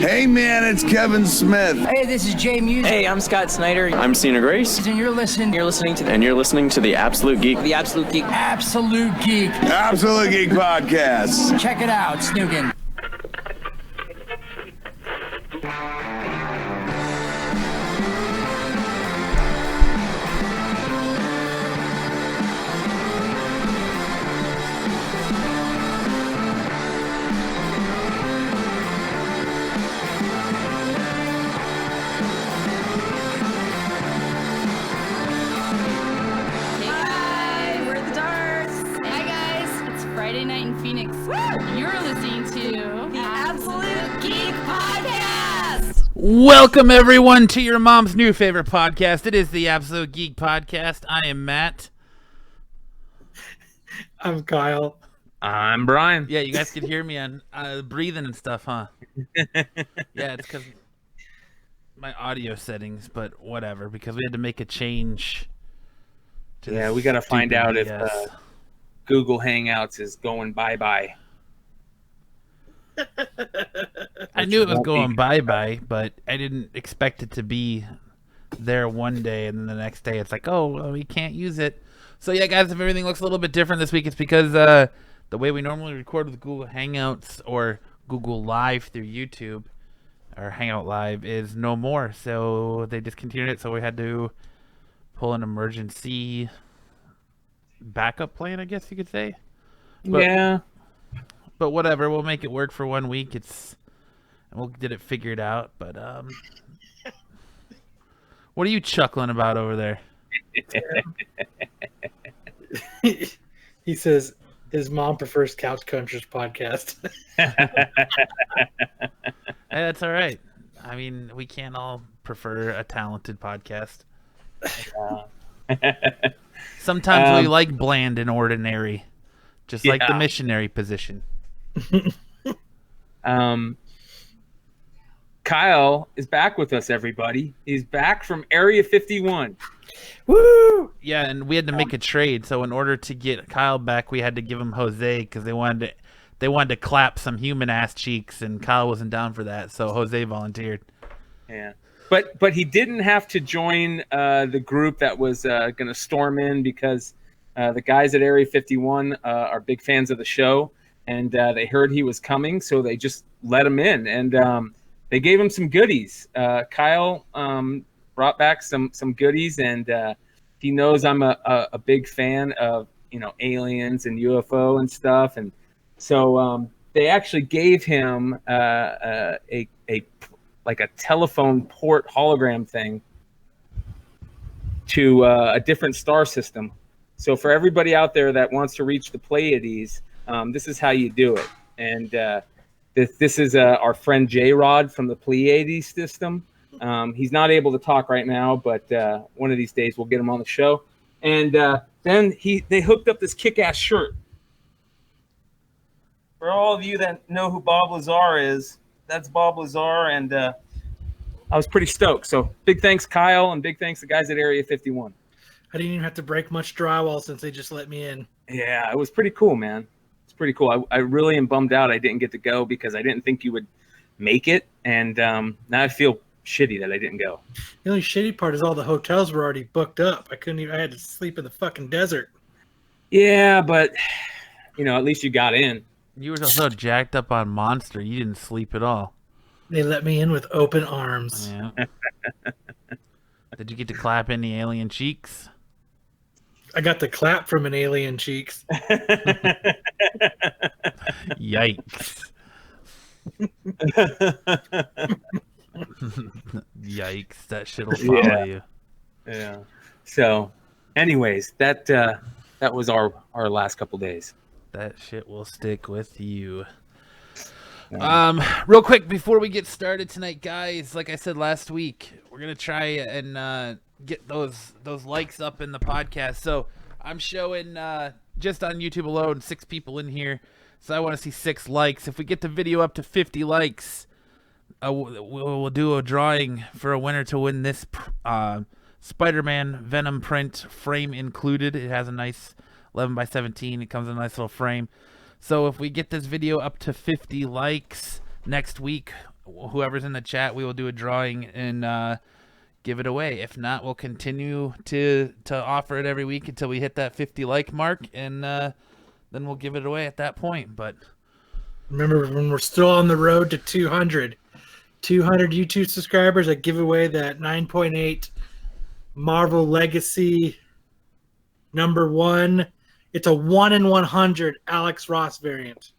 Hey man, it's Kevin Smith. Hey, this is Jay Music. Hey, I'm Scott Snyder. I'm Cena Grace. And you're listening to the Absolute Geek. The Absolute Geek. Absolute Geek. Absolute Geek Podcast. Check it out, Snoogan. Night in Phoenix. You're listening to the Absolute Geek Podcast. Welcome everyone to your mom's new favorite podcast. It is the Absolute Geek Podcast. I am Matt. I'm Kyle. I'm Brian. Yeah, you guys could hear me on breathing and stuff, huh? Yeah, it's because my audio settings, but whatever, because we had to make a change. We got to find out if Google Hangouts is going bye-bye. I knew it was going bye-bye, but I didn't expect it to be there one day, and then the next day it's like, oh, well, we can't use it. So yeah, guys, if everything looks a little bit different this week, it's because the way we normally record with Google Hangouts or Google Live through YouTube, or Hangout Live, is no more. So they discontinued it, so we had to pull an emergency backup plan, I guess you could say. But whatever, we'll make it work for 1 week. We'll get it figured out. But what are you chuckling about over there? He says his mom prefers Couch Crunchers podcast. Hey, that's all right. I mean, we can't all prefer a talented podcast. Sometimes we like bland and ordinary, just like the missionary position. Kyle is back with us, everybody. He's back from Area 51. Woo! Yeah, and we had to make a trade. So in order to get Kyle back, we had to give him Jose because they wanted to clap some human ass cheeks, and Kyle wasn't down for that. So Jose volunteered. Yeah. But he didn't have to join the group that was going to storm in because the guys at Area 51 are big fans of the show, and they heard he was coming, so they just let him in, and they gave him some goodies. Kyle brought back some goodies, and he knows I'm a big fan of aliens and UFO and stuff, and so they actually gave him a telephone port hologram thing to a different star system. So for everybody out there that wants to reach the Pleiades, this is how you do it. And this is our friend J-Rod from the Pleiades system. He's not able to talk right now, but one of these days we'll get him on the show. And then they hooked up this kick-ass shirt. For all of you that know who Bob Lazar is, that's Bob Lazar, and I was pretty stoked. So big thanks, Kyle, and big thanks to the guys at Area 51. I didn't even have to break much drywall since they just let me in. Yeah, it was pretty cool, man. It's pretty cool. I really am bummed out I didn't get to go because I didn't think you would make it, and now I feel shitty that I didn't go. The only shitty part is all the hotels were already booked up. I had to sleep in the fucking desert. Yeah, but at least you got in. You were so jacked up on Monster, you didn't sleep at all. They let me in with open arms. Yeah. Did you get to clap any alien cheeks? I got the clap from an alien cheeks. Yikes. Yikes, that shit'll follow you. Yeah. So, anyways, that was our last couple days. That shit will stick with you. Real quick before we get started tonight, guys, like I said last week, we're gonna try and get those likes up in the podcast. So I'm showing just on YouTube alone 6 people in here, so I want to see 6 likes. If we get the video up to 50 likes, we'll do a drawing for a winner to win this Spider-Man Venom print, frame included. It has a nice 11x17. It comes in a nice little frame. So if we get this video up to 50 likes next week, whoever's in the chat, we will do a drawing and give it away. If not, we'll continue to offer it every week until we hit that 50 like mark, and then we'll give it away at that point. But remember, when we're still on the road to 200 YouTube subscribers, I give away that 9.8 Marvel Legacy #1. It's a 1 in 100 Alex Ross variant.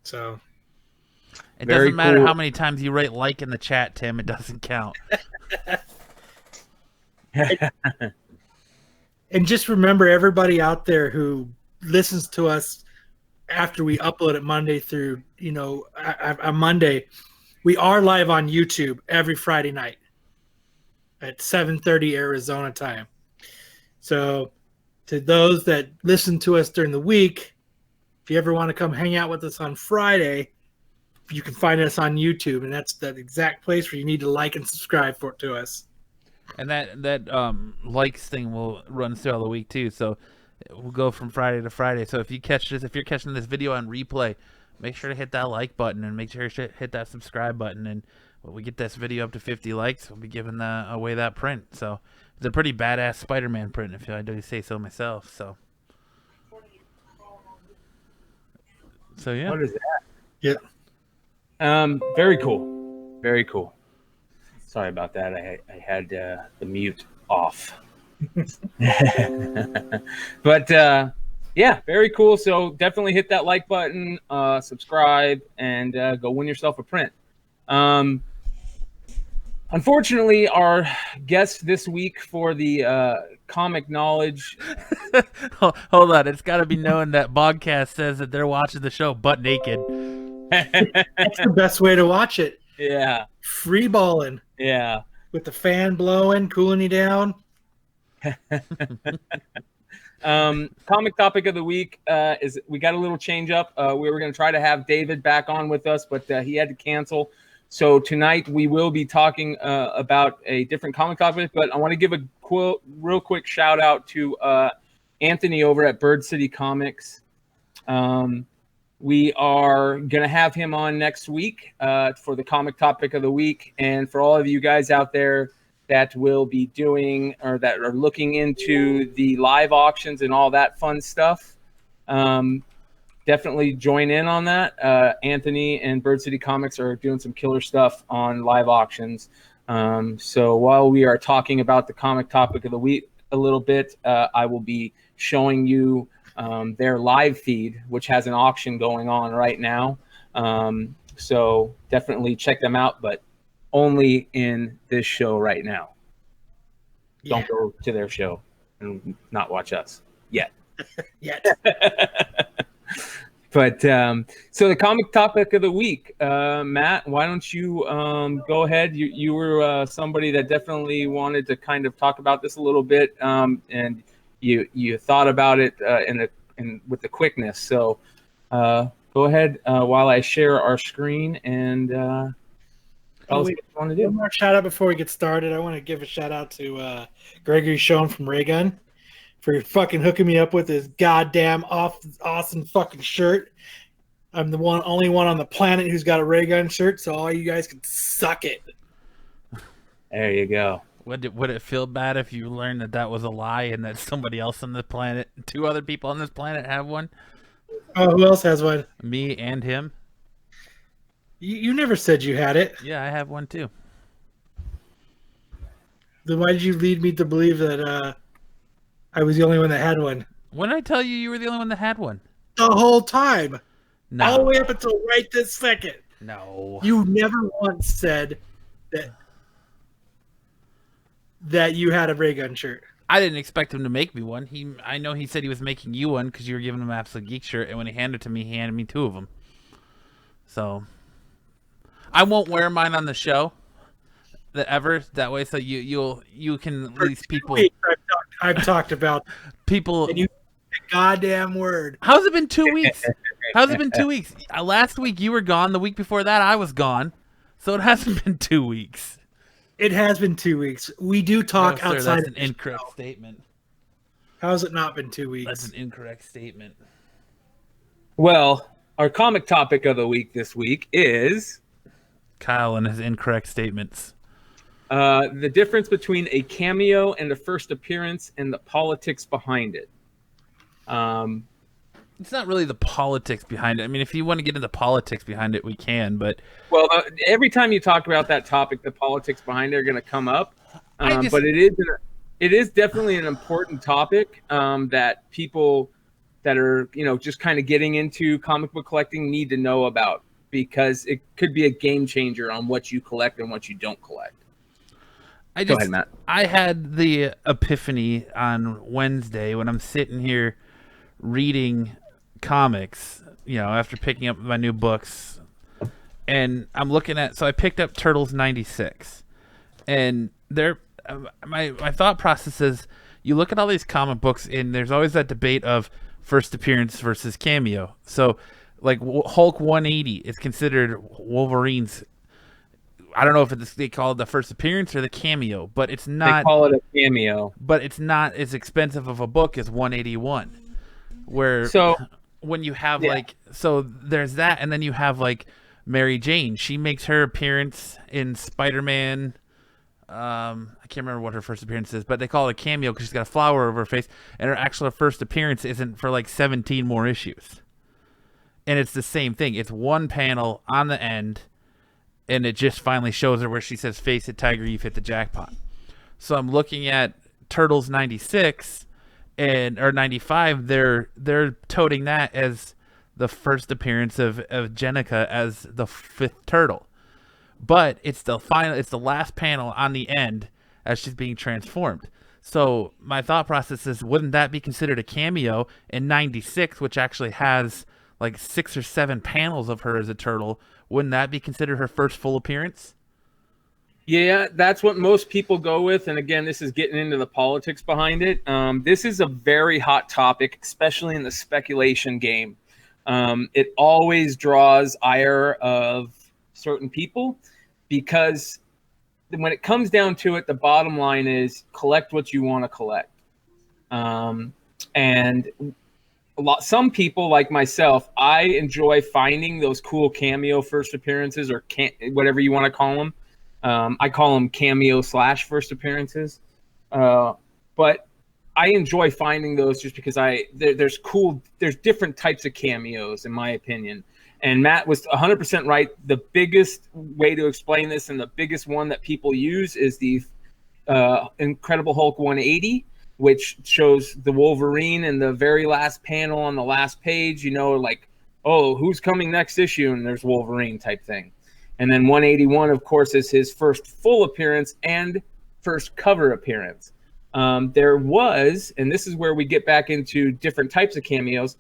So it Very doesn't matter cool. how many times you write like in the chat, Tim. It doesn't count. And just remember, everybody out there who listens to us after we upload it Monday through, on Monday, we are live on YouTube every Friday night at 7:30 Arizona time. So to those that listen to us during the week, if you ever want to come hang out with us on Friday, you can find us on YouTube, and that's the exact place where you need to like and subscribe to us. And that likes thing will run throughout the week too. So we'll go from Friday to Friday. So if you're catching this video on replay, make sure to hit that like button and make sure to hit that subscribe button. And when we get this video up to 50 likes, we'll be giving away that print. So it's a pretty badass Spider-Man print, if I do say so myself. So yeah. What is that? Yeah. Very cool. Very cool. Sorry about that. I had the mute off. But yeah, very cool. So definitely hit that like button, subscribe, and go win yourself a print. Unfortunately, our guest this week for the comic knowledge. Hold on, it's got to be known that Bogcast says that they're watching the show butt naked. That's the best way to watch it. Yeah. Free balling. Yeah. With the fan blowing, cooling you down. Comic topic of the week is we got a little change up. We were going to try to have David back on with us, but he had to cancel. So tonight we will be talking about a different comic topic, but I want to give a real quick shout out to Anthony over at Bird City Comics. We are going to have him on next week for the comic topic of the week. And for all of you guys out there that will be doing or that are looking into the live auctions and all that fun stuff, definitely join in on that. Anthony and Bird City Comics are doing some killer stuff on live auctions. So while we are talking about the comic topic of the week a little bit, I will be showing you their live feed, which has an auction going on right now. So definitely check them out, but only in this show right now. Yeah. Don't go to their show and not watch us yet. Yet. But so the comic topic of the week, Matt, why don't you go ahead? You were somebody that definitely wanted to kind of talk about this a little bit, and you thought about it in with the quickness. So go ahead while I share our screen and tell us what you want to do. One more shout out before we get started. I want to give a shout out to Gregory Schoen from Raygun for fucking hooking me up with his goddamn awesome fucking shirt. I'm the only one on the planet who's got a Raygun shirt, so all you guys can suck it. There you go. Would it feel bad if you learned that was a lie and that somebody else on the planet, 2 other people on this planet have one? Oh, who else has one? Me and him. You never said you had it. Yeah, I have one too. Then why did you lead me to believe that I was the only one that had one? When did I tell you were the only one that had one? The whole time. No. All the way up until right this second. No. You never once said that you had a Raygun shirt. I didn't expect him to make me one. I know he said he was making you one because you were giving him an Absolute Geek shirt, and when he handed it to me, he handed me 2 of them. So I won't wear mine on the show that way, so you can at least people. I've talked about people. And you a goddamn word. How's it been 2 weeks? How's it been 2 weeks? Last week you were gone. The week before that I was gone. So it hasn't been 2 weeks. It has been 2 weeks. We do talk No, sir, outside. That's an incorrect statement. How has it not been 2 weeks? That's an incorrect statement. Well, Our comic topic of the week this week is Kyle and his incorrect statements. the difference between a cameo and a first appearance and the politics behind it. It's not really the politics behind it. I mean, if you want to get into politics behind it, we can, but... Well, every time you talk about that topic, the politics behind it are going to come up. But it is definitely an important topic that people that are, just kind of getting into comic book collecting need to know about, because it could be a game changer on what you collect and what you don't collect. Go ahead, Matt. I had the epiphany on Wednesday when I'm sitting here reading comics, after picking up my new books, and I'm looking at, so I picked up Turtles 96, and my thought process is, you look at all these comic books and there's always that debate of first appearance versus cameo. So like Hulk 180 is considered Wolverine's, I don't know if they call it the first appearance or the cameo, but it's not. They call it a cameo, but it's not as expensive of a book as 181. When you have there's that, and then you have like Mary Jane. She makes her appearance in Spider-Man. I can't remember what her first appearance is, but they call it a cameo because she's got a flower over her face, and her actual first appearance isn't for like 17 more issues. And it's the same thing. It's one panel on the end, and it just finally shows her where she says, "Face it, Tiger, you've hit the jackpot." So I'm looking at Turtles 96 or 95. They're toting that as the first appearance of Jenica as the fifth turtle. But it's the last panel on the end as she's being transformed. So my thought process is, wouldn't that be considered a cameo in 96, which actually has like 6 or 7 panels of her as a turtle? Wouldn't that be considered her first full appearance? Yeah, that's what most people go with. And again, this is getting into the politics behind it. This is a very hot topic, especially in the speculation game. It always draws ire of certain people, because when it comes down to it, the bottom line is collect what you want to collect. And some people like myself, I enjoy finding those cool cameo first appearances, or whatever you want to call them. I call them cameo / first appearances. But I enjoy finding those just because there's different types of cameos, in my opinion. And Matt was 100% right. The biggest way to explain this, and the biggest one that people use, is the Incredible Hulk 180, which shows the Wolverine in the very last panel on the last page, like, oh, who's coming next issue? And there's Wolverine type thing. And then 181, of course, is his first full appearance and first cover appearance. There was, and this is where we get back into different types of cameos,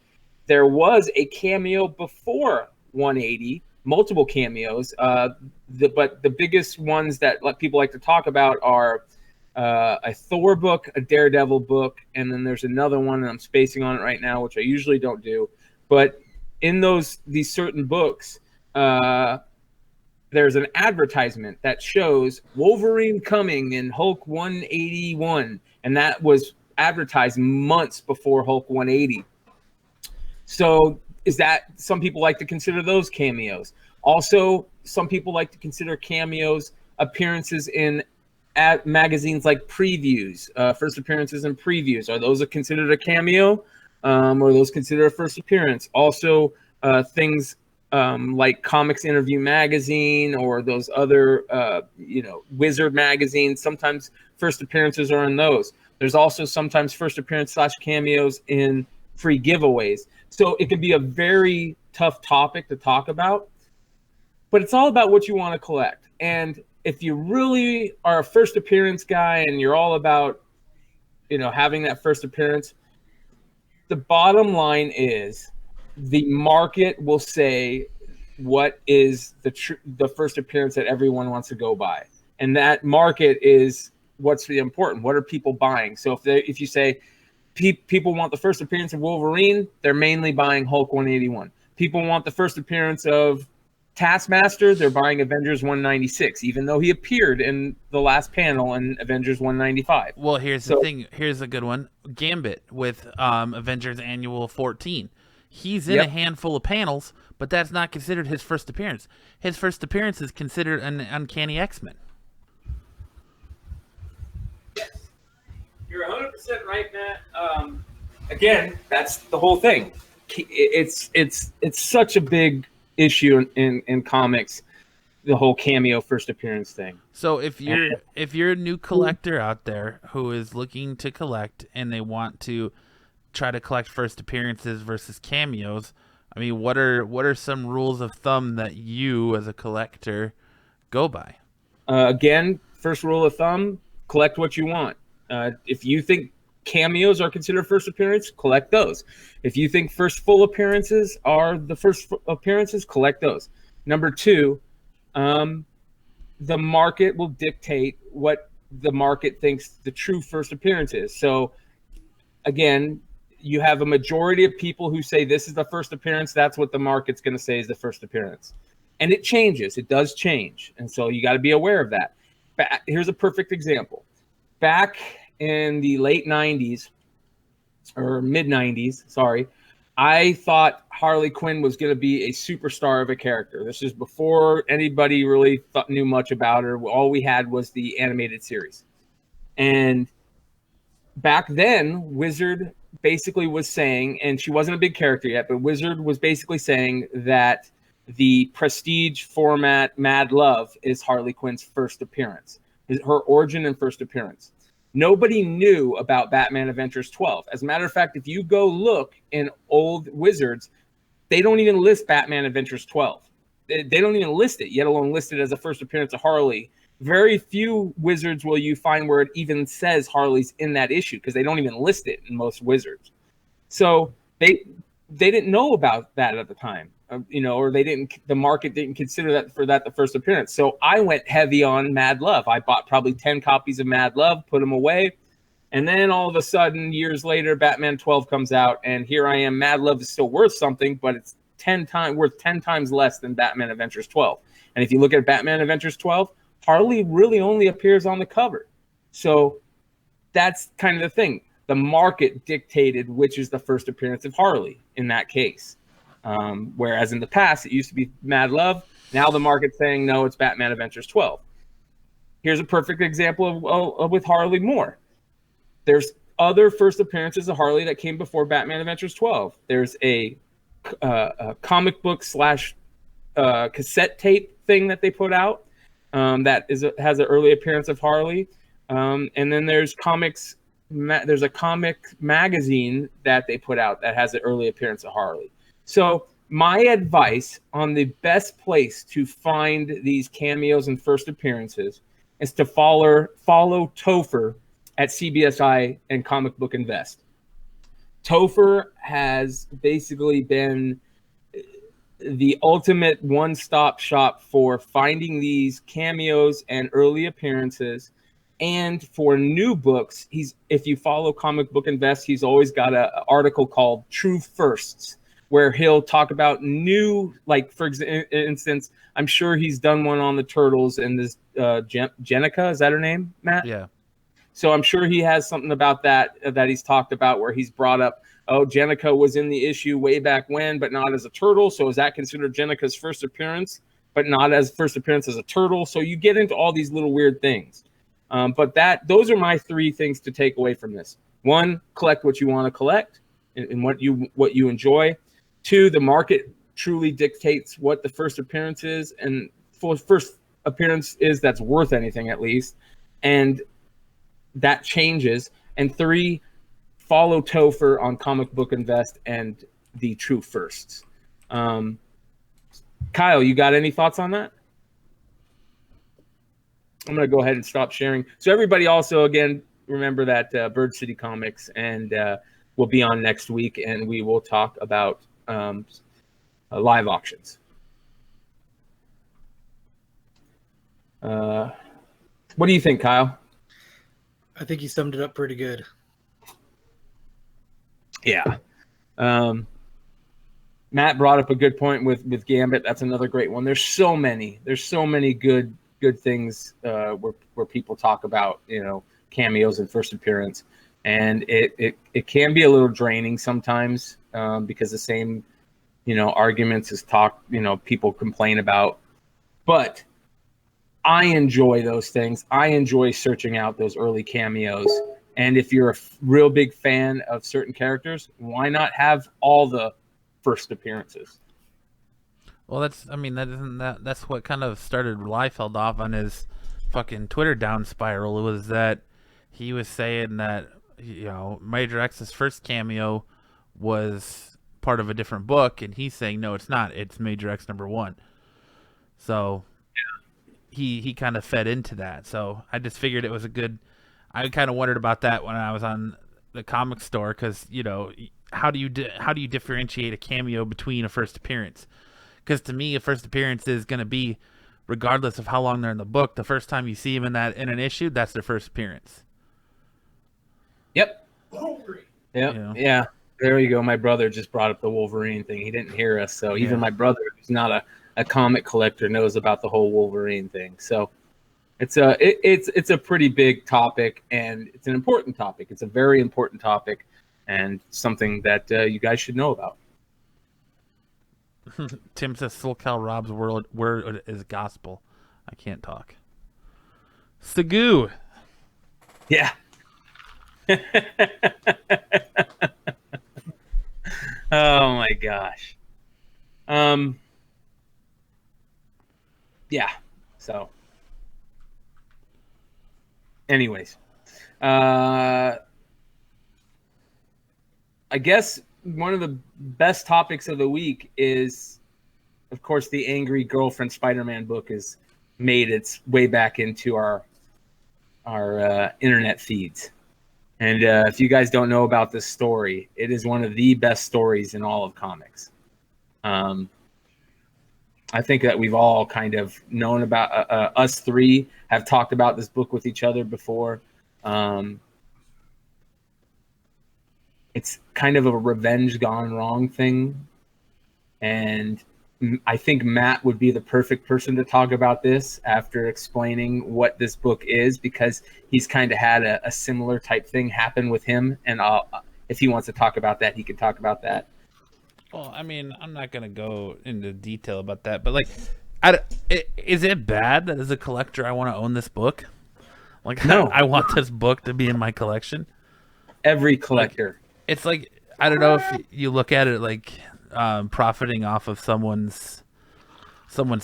there was a cameo before 180, multiple cameos. But the biggest ones that people like to talk about are a Thor book, a Daredevil book, and then there's another one, and I'm spacing on it right now, which I usually don't do. But in these certain books, there's an advertisement that shows Wolverine coming in Hulk 181, and that was advertised months before Hulk 180. So some people like to consider those cameos. Also, some people like to consider cameos appearances in magazines like previews, first appearances and previews. Are those considered a cameo, or those considered a first appearance? Also, things like Comics Interview Magazine, or those other, Wizard magazines. Sometimes first appearances are in those. There's also sometimes first appearance / cameos in free giveaways. So it can be a very tough topic to talk about, but it's all about what you want to collect. And if you really are a first appearance guy and you're all about, having that first appearance, the bottom line is the market will say what is the first appearance that everyone wants to go by. And that market is what's the important. What are people buying? So if you say people want the first appearance of Wolverine, they're mainly buying Hulk 181. People want the first appearance of Taskmaster, they're buying Avengers 196, even though he appeared in the last panel in Avengers 195. Well, here's the thing. Here's a good one. Gambit with Avengers Annual 14. He's in a handful of panels, but that's not considered his first appearance. His first appearance is considered an Uncanny X-Men. You're 100% right, Matt. Again, that's the whole thing. It's such a big issue in comics, the whole cameo first appearance thing. So if you're a new collector out there who is looking to collect and they want to try to collect first appearances versus cameos, I mean, what are some rules of thumb that you as a collector go by? Again, first rule of thumb: collect what you want. If you think cameos are considered first appearance, collect those. If you think first full appearances are the first appearances, collect those. Number two, the market will dictate what the market thinks the true first appearance is. So again, you have a majority of people who say this is the first appearance. That's what the market's going to say is the first appearance. And it changes. It does change. And so you got to be aware of that. Here's a perfect example. Back in the late 90s or mid 90s, sorry, I thought Harley Quinn was going to be a superstar of a character. This is before anybody really knew much about her. All we had was the animated series. And back then, Wizard basically was saying, and she wasn't a big character yet, but Wizard was basically saying that the prestige format Mad Love is Harley Quinn's first appearance, her origin and first appearance. Nobody knew about Batman Adventures 12. As a matter of fact, if you go look in old Wizards, they don't even list Batman Adventures 12. They don't even list it, yet alone list it as a first appearance of Harley. Very few Wizards will you find where it even says Harley's in that issue, because they don't even list it in most Wizards. So they didn't know about that at the time, or the market didn't consider that the first appearance. So I went heavy on Mad Love. I bought probably 10 copies of Mad Love, put them away. And then all of a sudden, years later, Batman 12 comes out, and here I am. Mad Love is still worth something, but it's worth 10 times less than Batman Adventures 12. And if you look at Batman Adventures 12, Harley really only appears on the cover. So that's kind of the thing. The market dictated which is the first appearance of Harley in that case. Whereas in the past, it used to be Mad Love. Now the market's saying, no, it's Batman Adventures 12. Here's a perfect example of with Harley Moore. There's other first appearances of Harley that came before Batman Adventures 12. There's a comic book / cassette tape thing that they put out that has an early appearance of Harley. And then there's there's a comic magazine that they put out that has an early appearance of Harley. So my advice on the best place to find these cameos and first appearances is to follow Topher at CBSI and Comic Book Invest. Topher has basically been the ultimate one-stop shop for finding these cameos and early appearances. And for new books, if you follow Comic Book Invest, he's always got an article called True Firsts, where he'll talk about new, like, for instance, I'm sure he's done one on the Turtles and this Jenica, is that her name, Matt? Yeah. So I'm sure he has something about that he's talked about, where he's brought up, Jenica was in the issue way back when, but not as a turtle. So is that considered Jenica's first appearance, but not as first appearance as a turtle? So you get into all these little weird things. But those are my 3 things to take away from this. 1, collect what you want to collect and what you enjoy. 2, the market truly dictates what the first appearance is, and first appearance is that's worth anything at least, and that changes. And 3, follow Topher on Comic Book Invest and the True Firsts. Kyle, you got any thoughts on that? I'm going to go ahead and stop sharing. So everybody also, again, remember that Bird City Comics and will be on next week, and we will talk about live auctions. What do you think, Kyle? I think you summed it up pretty good. Yeah. Matt brought up a good point with Gambit. That's another great one. There's so many good things where people talk about, cameos and first appearance. and it can be a little draining sometimes because the same arguments as people complain about, but I enjoy those things. I enjoy searching out those early cameos. And if you're a real big fan of certain characters, why not have all the first appearances? Well, that's what kind of started Liefeld off on his fucking Twitter down spiral, was that he was saying that Major X's first cameo was part of a different book, and he's saying no, it's not. It's Major X #1. So he kind of fed into that. So I just figured it was a good. I kind of wondered about that when I was on the comic store, because how do you differentiate a cameo between a first appearance? Because to me, a first appearance is going to be, regardless of how long they're in the book, the first time you see them in an issue, that's their first appearance. Yep. Yeah. There you go. My brother just brought up the Wolverine thing. He didn't hear us, so even my brother, who's not a comic collector, knows about the whole Wolverine thing. So it's a pretty big topic, and it's an important topic. It's a very important topic, and something that you guys should know about. Tim says SoulCal Rob's word is gospel. I can't talk. Sagoo. Yeah. Oh my gosh. Yeah. So anyways, I guess one of the best topics of the week is, of course, the Angry Girlfriend Spider-Man book has made its way back into our internet feeds. And if you guys don't know about this story, it is one of the best stories in all of comics. I think that we've all kind of known about, us three have talked about this book with each other before. It's kind of a revenge gone wrong thing. And I think Matt would be the perfect person to talk about this after explaining what this book is, because he's kind of had a similar type thing happen with him. And if he wants to talk about that, he can talk about that. Well, I mean, I'm not going to go into detail about that, but is it bad that as a collector I want to own this book? No. I want this book to be in my collection. Every collector. It's like, I don't know if you look at it like profiting off of someone's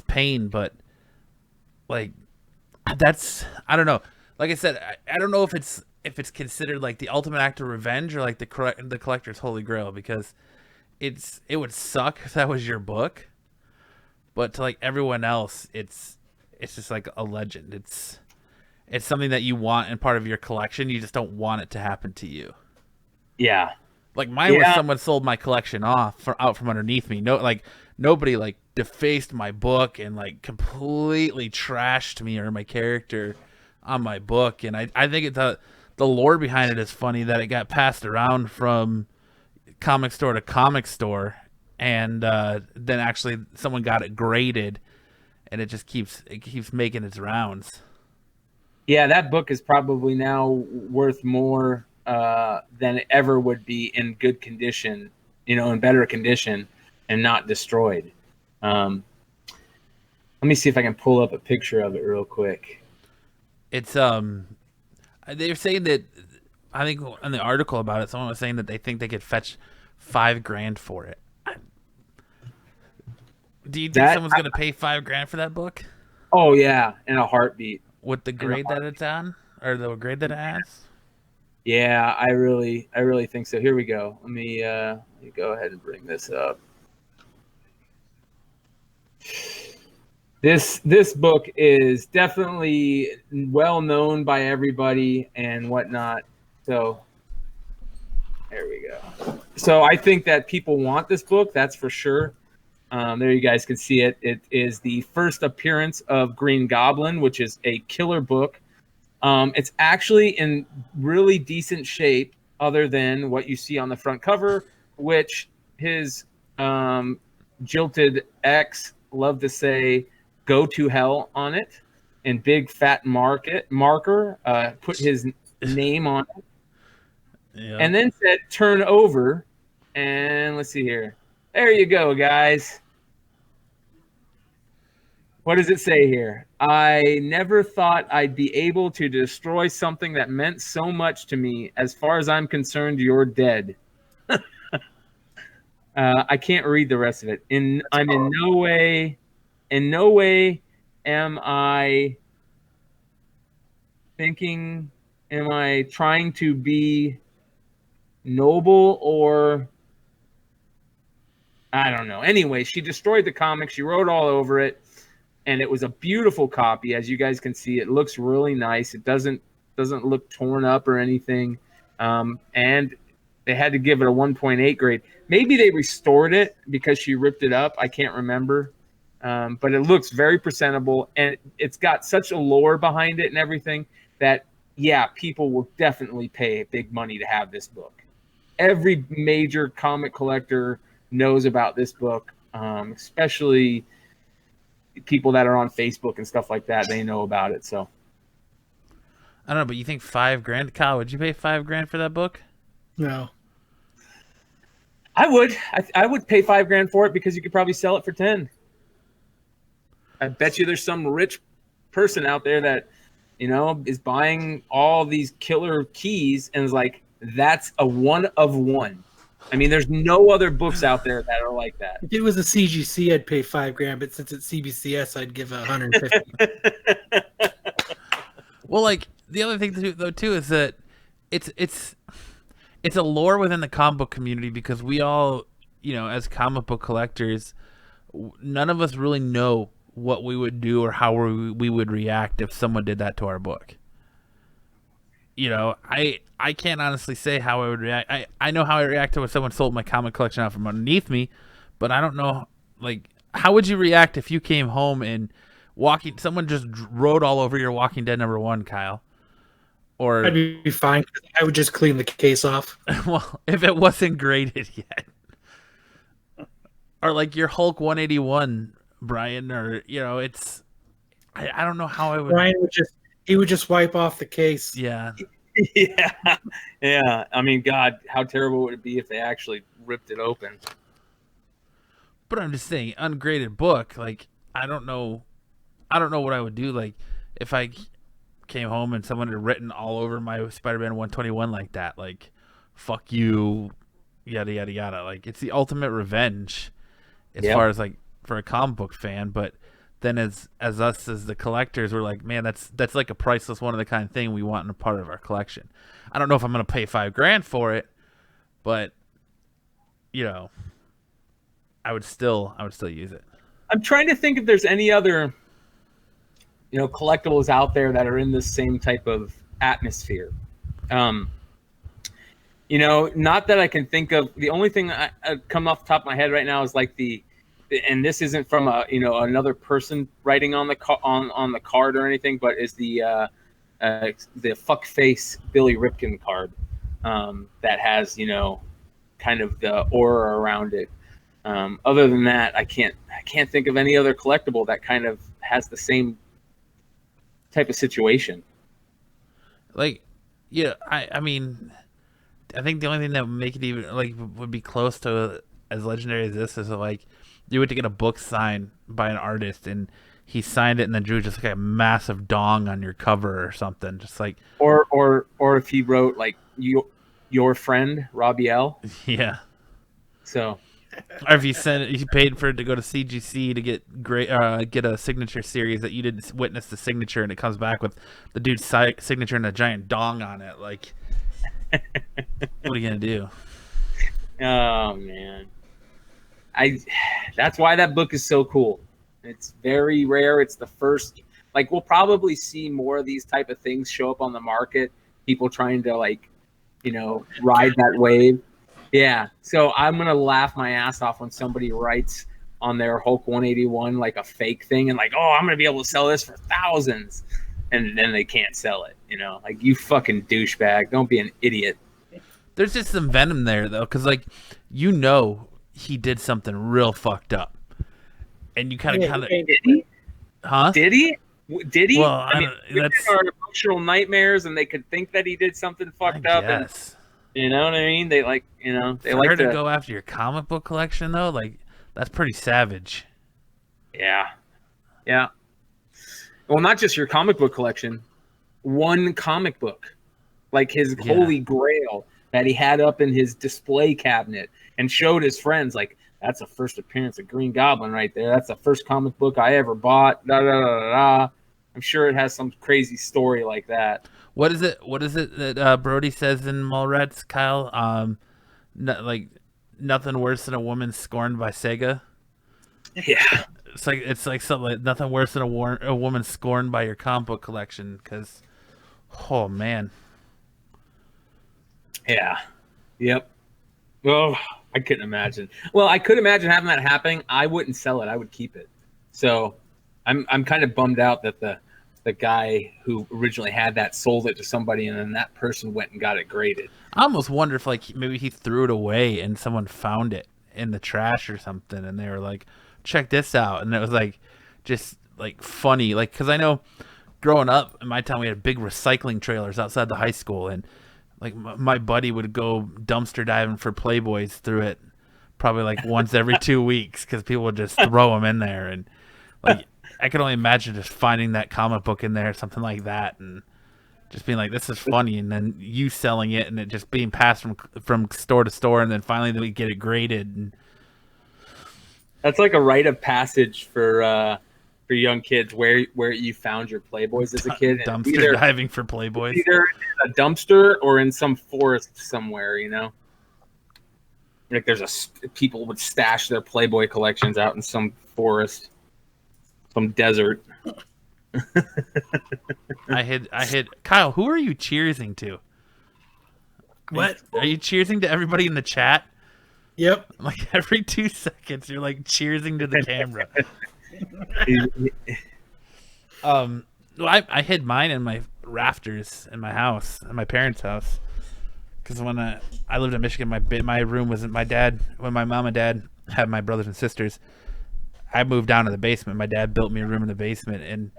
pain, but that's, I don't know. Like I said, I don't know if it's considered like the ultimate act of revenge or like the collector's holy grail, because it would suck if that was your book, but to like everyone else, it's just like a legend. It's something that you want in part of your collection. You just don't want it to happen to you. Yeah. Like mine was someone sold my collection out from underneath me. Nobody like defaced my book and like completely trashed me or my character on my book. And I think the lore behind it is funny, that it got passed around from comic store to comic store, and then actually someone got it graded, and it just keeps making its rounds. Yeah, that book is probably now worth more than it ever would be in good condition, in better condition and not destroyed. Let me see if I can pull up a picture of it real quick. It's they're saying that, I think in the article about it, someone was saying that they think they could fetch $5,000 for it. Do you think someone's going to pay $5,000 for that book? Oh yeah, in a heartbeat. With the grade that it's on, or the grade that it has? Yeah, I really think so. Here we go. Let me go ahead and bring this up. This book is definitely well known by everybody and whatnot. So there we go. So I think that people want this book, that's for sure. There you guys can see it. It is the first appearance of Green Goblin, which is a killer book. It's actually in really decent shape, other than what you see on the front cover, which his jilted ex loved to say, "Go to hell" on it, in big fat marker. Put his name on it. Yeah. and then said turn over, and let's see here. There you go, guys. What does it say here? I never thought I'd be able to destroy something that meant so much to me. As far as I'm concerned, you're dead. I can't read the rest of it. I'm in no way am I thinking, am I trying to be noble or I don't know. Anyway, she destroyed the comic. She wrote all over it, and it was a beautiful copy. As you guys can see, it looks really nice. It doesn't look torn up or anything. And they had to give it a 1.8 grade. Maybe they restored it because she ripped it up. I can't remember. But it looks very presentable, and it's got such a lore behind it and everything that, yeah, people will definitely pay big money to have this book. Every major comic collector knows about this book, especially people that are on Facebook and stuff like that. They know about it. So I don't know, but you think $5,000, Kyle? Would you pay $5,000 for that book? No. I would. I would pay $5,000 for it because you could probably sell it for 10. I bet you there's some rich person out there that, is buying all these killer keys and is like, that's a one of one. I mean, there's no other books out there that are like that. If it was a CGC, I'd pay $5,000, but since it's CBCS, I'd give $150. Well, like the other thing too is that it's a lore within the comic book community because we all, as comic book collectors, none of us really know what we would do or how we would react if someone did that to our book. I can't honestly say how I would react. I know how I react to when someone sold my comic collection out from underneath me, but I don't know, like, how would you react if you came home and someone just wrote all over your Walking Dead #1, Kyle? Or I'd be fine. I would just clean the case off. Well, if it wasn't graded yet. Or like your Hulk 181, Brian, or, it's, I don't know how I would. Brian would just wipe off the case. Yeah. Yeah. I mean, God, how terrible would it be if they actually ripped it open? But I'm just saying, ungraded book, like, I don't know what I would do. Like, if I came home and someone had written all over my Spider-Man 121 like that, like, fuck you, yada, yada, yada. Like, it's the ultimate revenge as far as, like, for a comic book fan. But then as us, as the collectors, we're like, man, that's like a priceless, one of the kind of thing we want in a part of our collection. I don't know if I'm going to pay $5,000 for it, but, I would still use it. I'm trying to think if there's any other, collectibles out there that are in this same type of atmosphere. Not that I can think of. The only thing I come off the top of my head right now is like and this isn't from another person writing on the on the card or anything, but is the fuck face Billy Ripken card that has kind of the aura around it. Other than that, I can't think of any other collectible that kind of has the same type of situation. Like, yeah, I mean, I think the only thing that would make it even like would be close to as legendary as this is like you went to get a book signed by an artist and he signed it and then drew just like a massive dong on your cover or something, just like or if he wrote like your friend Robbie L. Yeah. So. Or if you paid for it to go to CGC to get a signature series that you didn't witness the signature and it comes back with the dude's signature and a giant dong on it, like, what are you gonna do? Oh man, that's why that book is so cool. It's very rare. It's the first. Like, we'll probably see more of these type of things show up on the market. People trying to ride that wave. Yeah, so I'm going to laugh my ass off when somebody writes on their Hulk 181 like a fake thing and like, oh, I'm going to be able to sell this for thousands. And then they can't sell it, Like, you fucking douchebag. Don't be an idiot. There's just some venom there, though, because, like, he did something real fucked up. And you kind of... Did he? Huh? Did he? Well, I mean, that's our emotional nightmares, and they could think that he did something fucked up. Yes. You know what I mean? They like, they For like her to go after your comic book collection though, like that's pretty savage. Yeah. Yeah. Well, not just your comic book collection. One comic book, like his Holy Grail that he had up in his display cabinet and showed his friends, like, that's the first appearance of Green Goblin right there. That's the first comic book I ever bought. Da, da, da, da, da. I'm sure it has some crazy story like that. What is it that Brody says in Mallrats, Kyle? Like nothing worse than a woman scorned by Sega. Yeah. It's like something like nothing worse than a woman scorned by your comic book collection. Because, oh man. Yeah. Yep. Oh, I couldn't imagine. Well, I could imagine having that happening. I wouldn't sell it. I would keep it. So I'm kind of bummed out that the guy who originally had that sold it to somebody, and then that person went and got it graded. I almost wonder if like maybe he threw it away and someone found it in the trash or something, and they were like, check this out. And it was like just like funny, like, because I know growing up in my town we had big recycling trailers outside the high school, and like my buddy would go dumpster diving for Playboys through it probably like once every 2 weeks because people would just throw them in there. And like I could only imagine just finding that comic book in there, something like that, and just being like, this is funny, and then you selling it and it just being passed from store to store, and then finally we get it graded. And that's like a rite of passage for young kids where you found your Playboys as a kid. Dumpster diving for Playboys. Either in a dumpster or in some forest somewhere, Like people would stash their Playboy collections out in some forest, some desert. I hid. Kyle, who are you cheersing to? What? Are you cheersing to everybody in the chat? Yep. Like every 2 seconds, you're like cheersing to the camera. Well, I hid mine in my rafters in my house, in my parents' house, because when I lived in Michigan, my room was my dad. When my mom and dad had my brothers and sisters, I moved down to the basement. My dad built me a room in the basement, and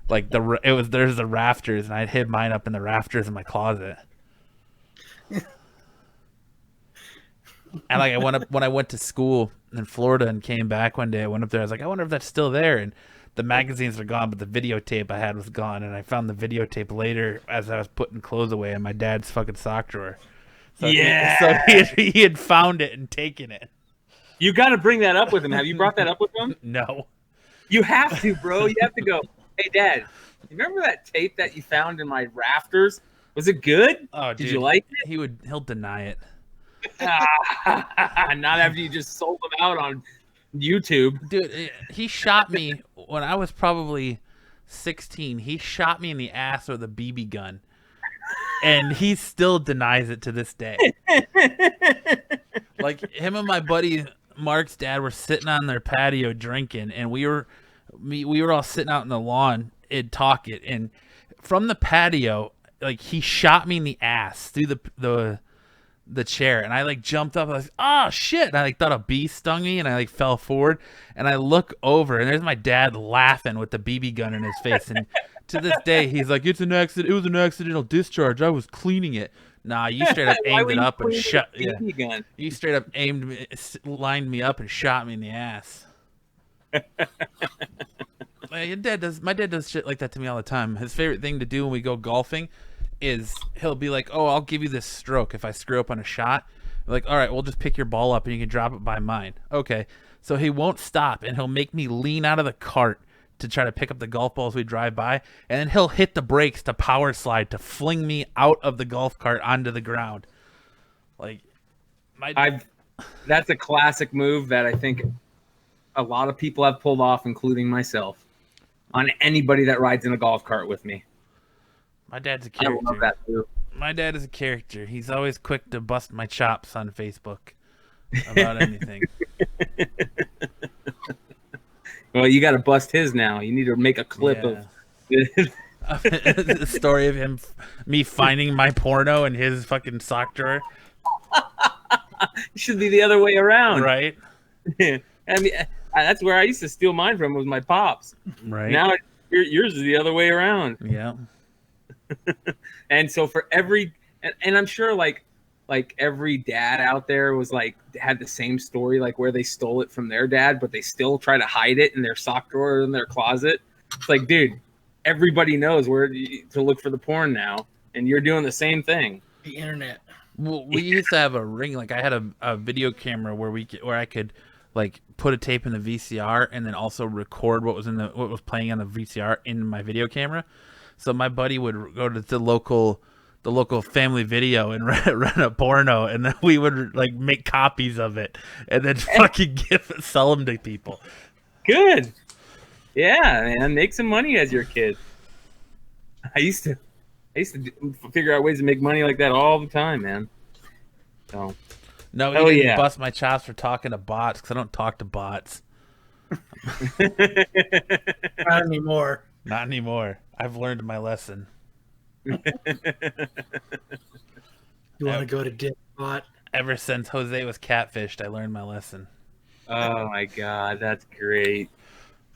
like there's the rafters, and I hid mine up in the rafters in my closet. And like when I went to school in Florida and came back one day, I went up there. I was like, I wonder if that's still there. And the magazines are gone, but the videotape I had was gone. And I found the videotape later as I was putting clothes away in my dad's fucking sock drawer. So he had found it and taken it. You got to bring that up with him. Have you brought that up with him? No. You have to, bro. You have to go, hey, Dad, remember that tape that you found in my rafters? Was it good? Oh, dude, did you like it? He'll deny it. Not after you just sold them out on YouTube. Dude, he shot me when I was probably 16. He shot me in the ass with a BB gun. And he still denies it to this day. Like him and my buddy Mark's dad were sitting on their patio drinking, and we were all sitting out in the lawn and talking, and from the patio, like he shot me in the ass through the chair, and I like jumped up. I was like, oh shit! And I like thought a bee stung me, and I like fell forward, and I look over, and there's my dad laughing with the BB gun in his face. And to this day, he's like, it's an accident. It was an accidental discharge. I was cleaning it. Nah, you straight up aimed it up and shot. Yeah, gun? You straight up lined me up and shot me in the ass. My dad does shit like that to me all the time. His favorite thing to do when we go golfing is he'll be like, oh, I'll give you this stroke if I screw up on a shot. I'm like, all right, we'll just pick your ball up and you can drop it by mine. Okay. So he won't stop, and he'll make me lean out of the cart to try to pick up the golf balls we drive by, and then he'll hit the brakes to power slide to fling me out of the golf cart onto the ground. Like, that's a classic move that I think a lot of people have pulled off, including myself, on anybody that rides in a golf cart with me. My dad's a character. I love that too. My dad is a character. He's always quick to bust my chops on Facebook about anything. Well, you got to bust his now. You need to make a clip of the story of me finding my porno in his fucking sock drawer. It should be the other way around, right? I mean, that's where I used to steal mine from, was my pops. Right now, yours is the other way around. Yeah. And so for every, and I'm sure like like every dad out there was like had the same story, like where they stole it from their dad, but they still try to hide it in their sock drawer or in their closet. It's like, dude, everybody knows where to look for the porn now, and you're doing the same thing. The internet. Well, we used to have a ring. Like I had a video camera where I could like put a tape in the VCR and then also record what was playing on the VCR in my video camera. So my buddy would go to the local Family Video and rent a porno, and then we would like make copies of it and then fucking sell them to people. Good. Yeah, man, make some money as your kid. I used to figure out ways to make money like that all the time, man. So, no, you didn't bust my chops for talking to bots because I don't talk to bots. Not anymore. Not anymore. I've learned my lesson. You want to go to Dick Bot? Ever since Jose was catfished, I learned my lesson. Oh my god, that's great.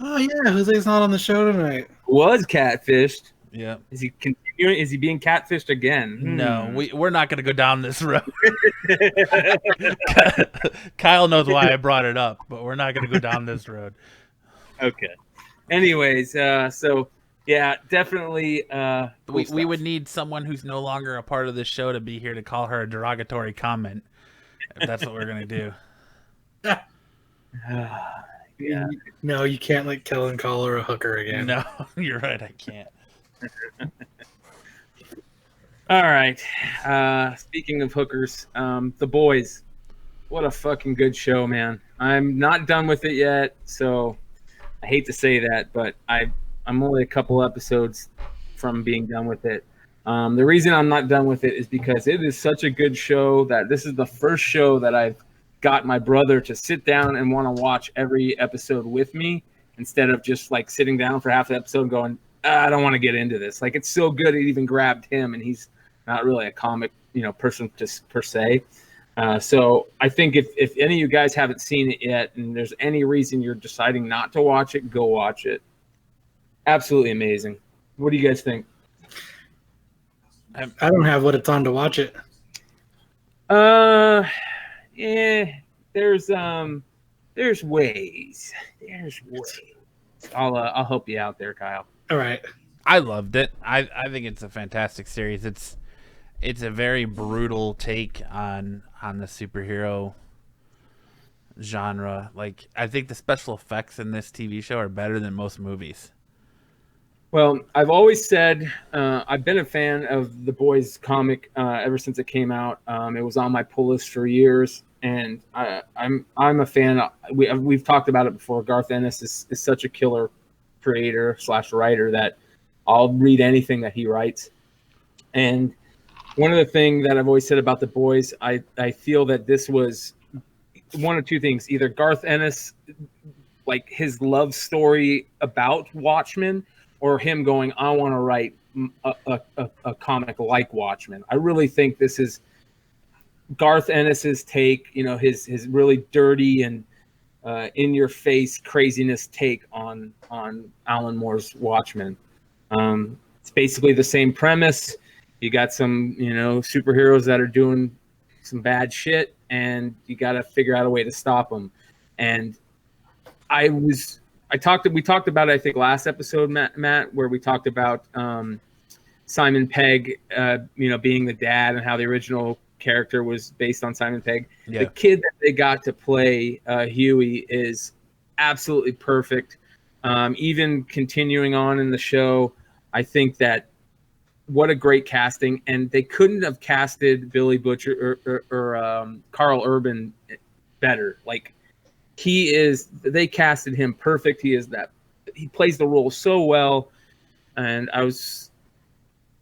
Oh yeah, Jose's not on the show tonight. Was catfished. Yeah. Is he continuing? Is he being catfished again? No, we're not going to go down this road. Kyle knows why I brought it up, but we're not going to go down this road. Okay. Anyways, so yeah, definitely. We would need someone who's no longer a part of this show to be here to call her a derogatory comment. If that's what we're going to do. Yeah. No, you can't let Kellen call her a hooker again. No, you're right. I can't. All right. Speaking of hookers, The Boys. What a fucking good show, man. I'm not done with it yet, so I hate to say that, but I'm only a couple episodes from being done with it. The reason I'm not done with it is because it is such a good show that this is the first show that I've got my brother to sit down and want to watch every episode with me instead of just like sitting down for half the episode and going, I don't want to get into this. Like, it's so good it even grabbed him, and he's not really a comic, person just per se. So I think if any of you guys haven't seen it yet and there's any reason you're deciding not to watch it, go watch it. Absolutely amazing. What do you guys think? I don't have what it's on to watch it. Yeah, there's ways. There's ways. I'll help you out there, Kyle. All right. I loved it. I think it's a fantastic series. It's a very brutal take on the superhero genre. Like, I think the special effects in this TV show are better than most movies. Well, I've always said I've been a fan of the Boys comic ever since it came out. It was on my pull list for years, and I'm a fan. We've talked about it before. Garth Ennis is such a killer creator / writer that I'll read anything that he writes. And one of the things that I've always said about the Boys, I feel that this was one of two things: either Garth Ennis, like his love story about Watchmen, or him going, I want to write a comic like Watchmen. I really think this is Garth Ennis's take, his really dirty and in-your-face craziness take on Alan Moore's Watchmen. It's basically the same premise. You got some, superheroes that are doing some bad shit, and you got to figure out a way to stop them. And we talked about it, I think, last episode, Matt, where we talked about Simon Pegg, being the dad and how the original character was based on Simon Pegg. Yeah. The kid that they got to play Huey is absolutely perfect. Even continuing on in the show, I think that what a great casting, and they couldn't have casted Billy Butcher or Carl Urban better. Like, they casted him perfect. He plays the role so well, and I was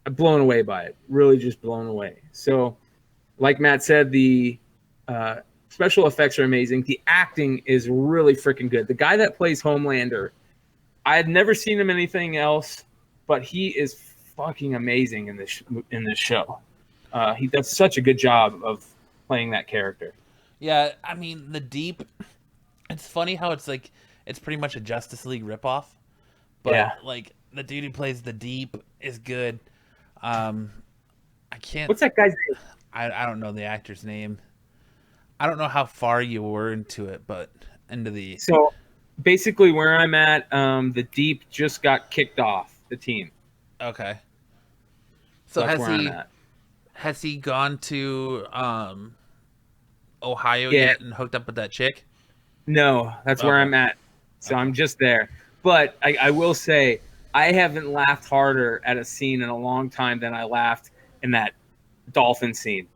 blown away by it. Really just blown away. So, like Matt said, the special effects are amazing. The acting is really freaking good. The guy that plays Homelander, I had never seen him in anything else, but he is fucking amazing in this show. He does such a good job of playing that character. Yeah, I mean, the Deep. It's funny how it's like it's pretty much a Justice League ripoff, but like the dude who plays the Deep is good. I can't. What's that guy's name? I don't know the actor's name. I don't know how far you were into it, but into the. So basically, where I'm at, the Deep just got kicked off the team. Okay. So that's where I'm at. Has he gone to Ohio yet and hooked up with that chick? No, that's where I'm at. So I'm just there. But I will say, I haven't laughed harder at a scene in a long time than I laughed in that dolphin scene.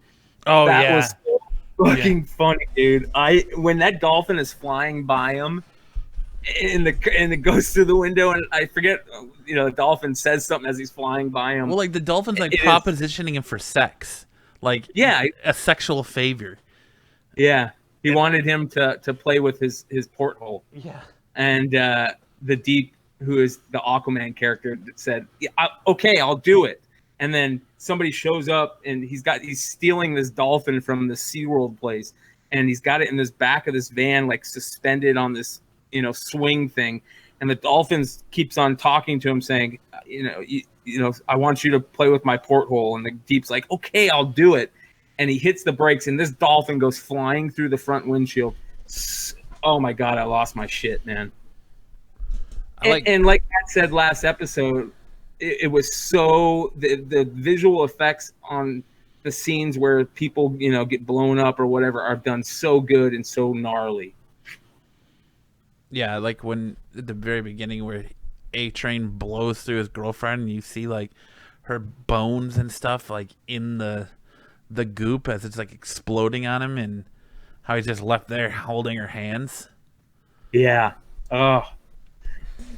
Oh, that was so fucking funny, dude. When that dolphin is flying by him, and it goes through the window, and I forget, the dolphin says something as he's flying by him. Well, like the dolphin's like propositioning him for sex, like a sexual favor. Yeah, he wanted him to play with his porthole. Yeah, and the Deep, who is the Aquaman character, said, "Okay, I'll do it." And then somebody shows up, and he's stealing this dolphin from the SeaWorld place, and he's got it in this back of this van, like suspended on this swing thing, and the dolphins keeps on talking to him, saying, I want you to play with my porthole, and the Deep's like, okay, I'll do it, and he hits the brakes, and this dolphin goes flying through the front windshield. Oh my god, I lost my shit, man. And like Matt said last episode, it was so the visual effects on the scenes where people get blown up or whatever are done so good and so gnarly. Yeah, like when at the very beginning where A-Train blows through his girlfriend and you see like her bones and stuff like in the goop as it's like exploding on him, and how he's just left there holding her hands. Yeah. Oh,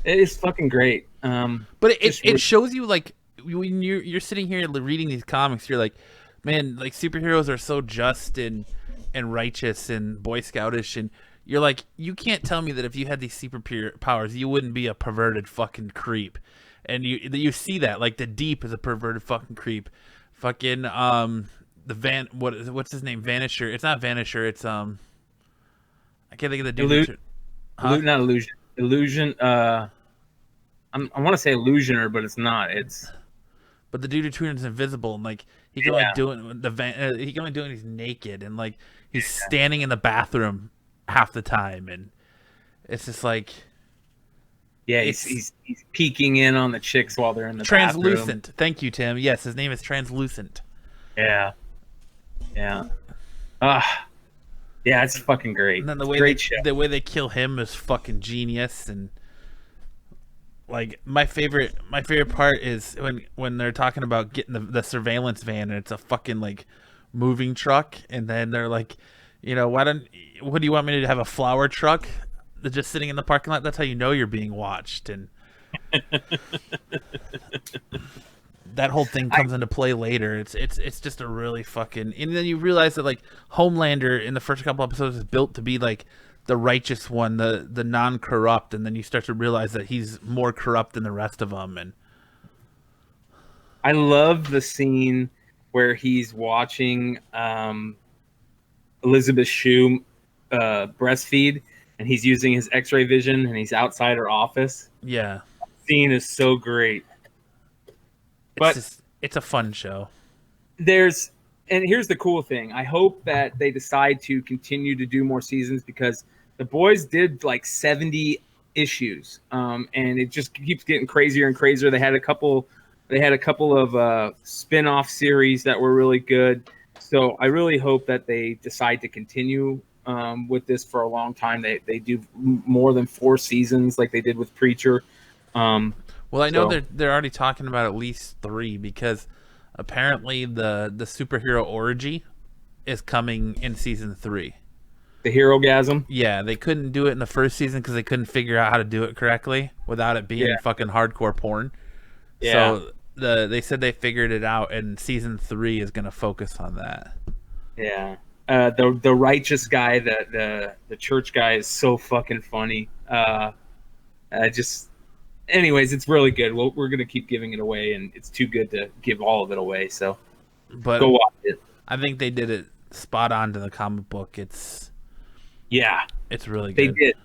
it is fucking great. But it shows you, like, when you're sitting here reading these comics, you're like, man, like superheroes are so just and righteous and Boy Scoutish, and you're like, you can't tell me that if you had these super powers, you wouldn't be a perverted fucking creep. And you see that, like, the Deep is a perverted fucking creep. Fucking what's his name? Vanisher. It's not Vanisher. It's I can't think of the dude. Not Illusion. Illusion. I want to say Illusioner, but it's not. But the dude who turns invisible, and like he can like doing he can only do it when he's naked, and like he's standing in the bathroom half the time, and it's just like he's peeking in on the chicks while they're in the translucent bathroom. Thank you, Tim. Yes, his name is Translucent. Yeah it's fucking great. And then the way they kill him is fucking genius. And like my favorite part is when they're talking about getting the surveillance van, and it's a fucking like moving truck, and then they're like, what do you want me to have, a flower truck that's just sitting in the parking lot? That's how you know you're being watched. And that whole thing comes into play later. It's just a really fucking, and then you realize that like Homelander in the first couple episodes is built to be like the righteous one, the non-corrupt, and then you start to realize that he's more corrupt than the rest of them. And I love the scene where he's watching Elizabeth Shue breastfeed, and he's using his X-ray vision, and he's outside her office. Yeah, that scene is so great. But it's a fun show. And here's the cool thing. I hope that they decide to continue to do more seasons, because the boys did like 70 issues, and it just keeps getting crazier and crazier. They had a couple of spin-off series that were really good. So I really hope that they decide to continue with this for a long time. They do more than 4 seasons like they did with Preacher. Well, I know they're already talking about at least 3, because apparently the superhero orgy is coming in season 3. The Hero-gasm? Yeah, they couldn't do it in the first season because they couldn't figure out how to do it correctly without it being fucking hardcore porn. Yeah. So they said they figured it out, and season 3 is going to focus on that. Yeah. The righteous guy, the church guy, is so fucking funny. Anyways, it's really good. We're going to keep giving it away, and it's too good to give all of it away. So go watch it. I think they did it spot on to the comic book. It's really good. They did.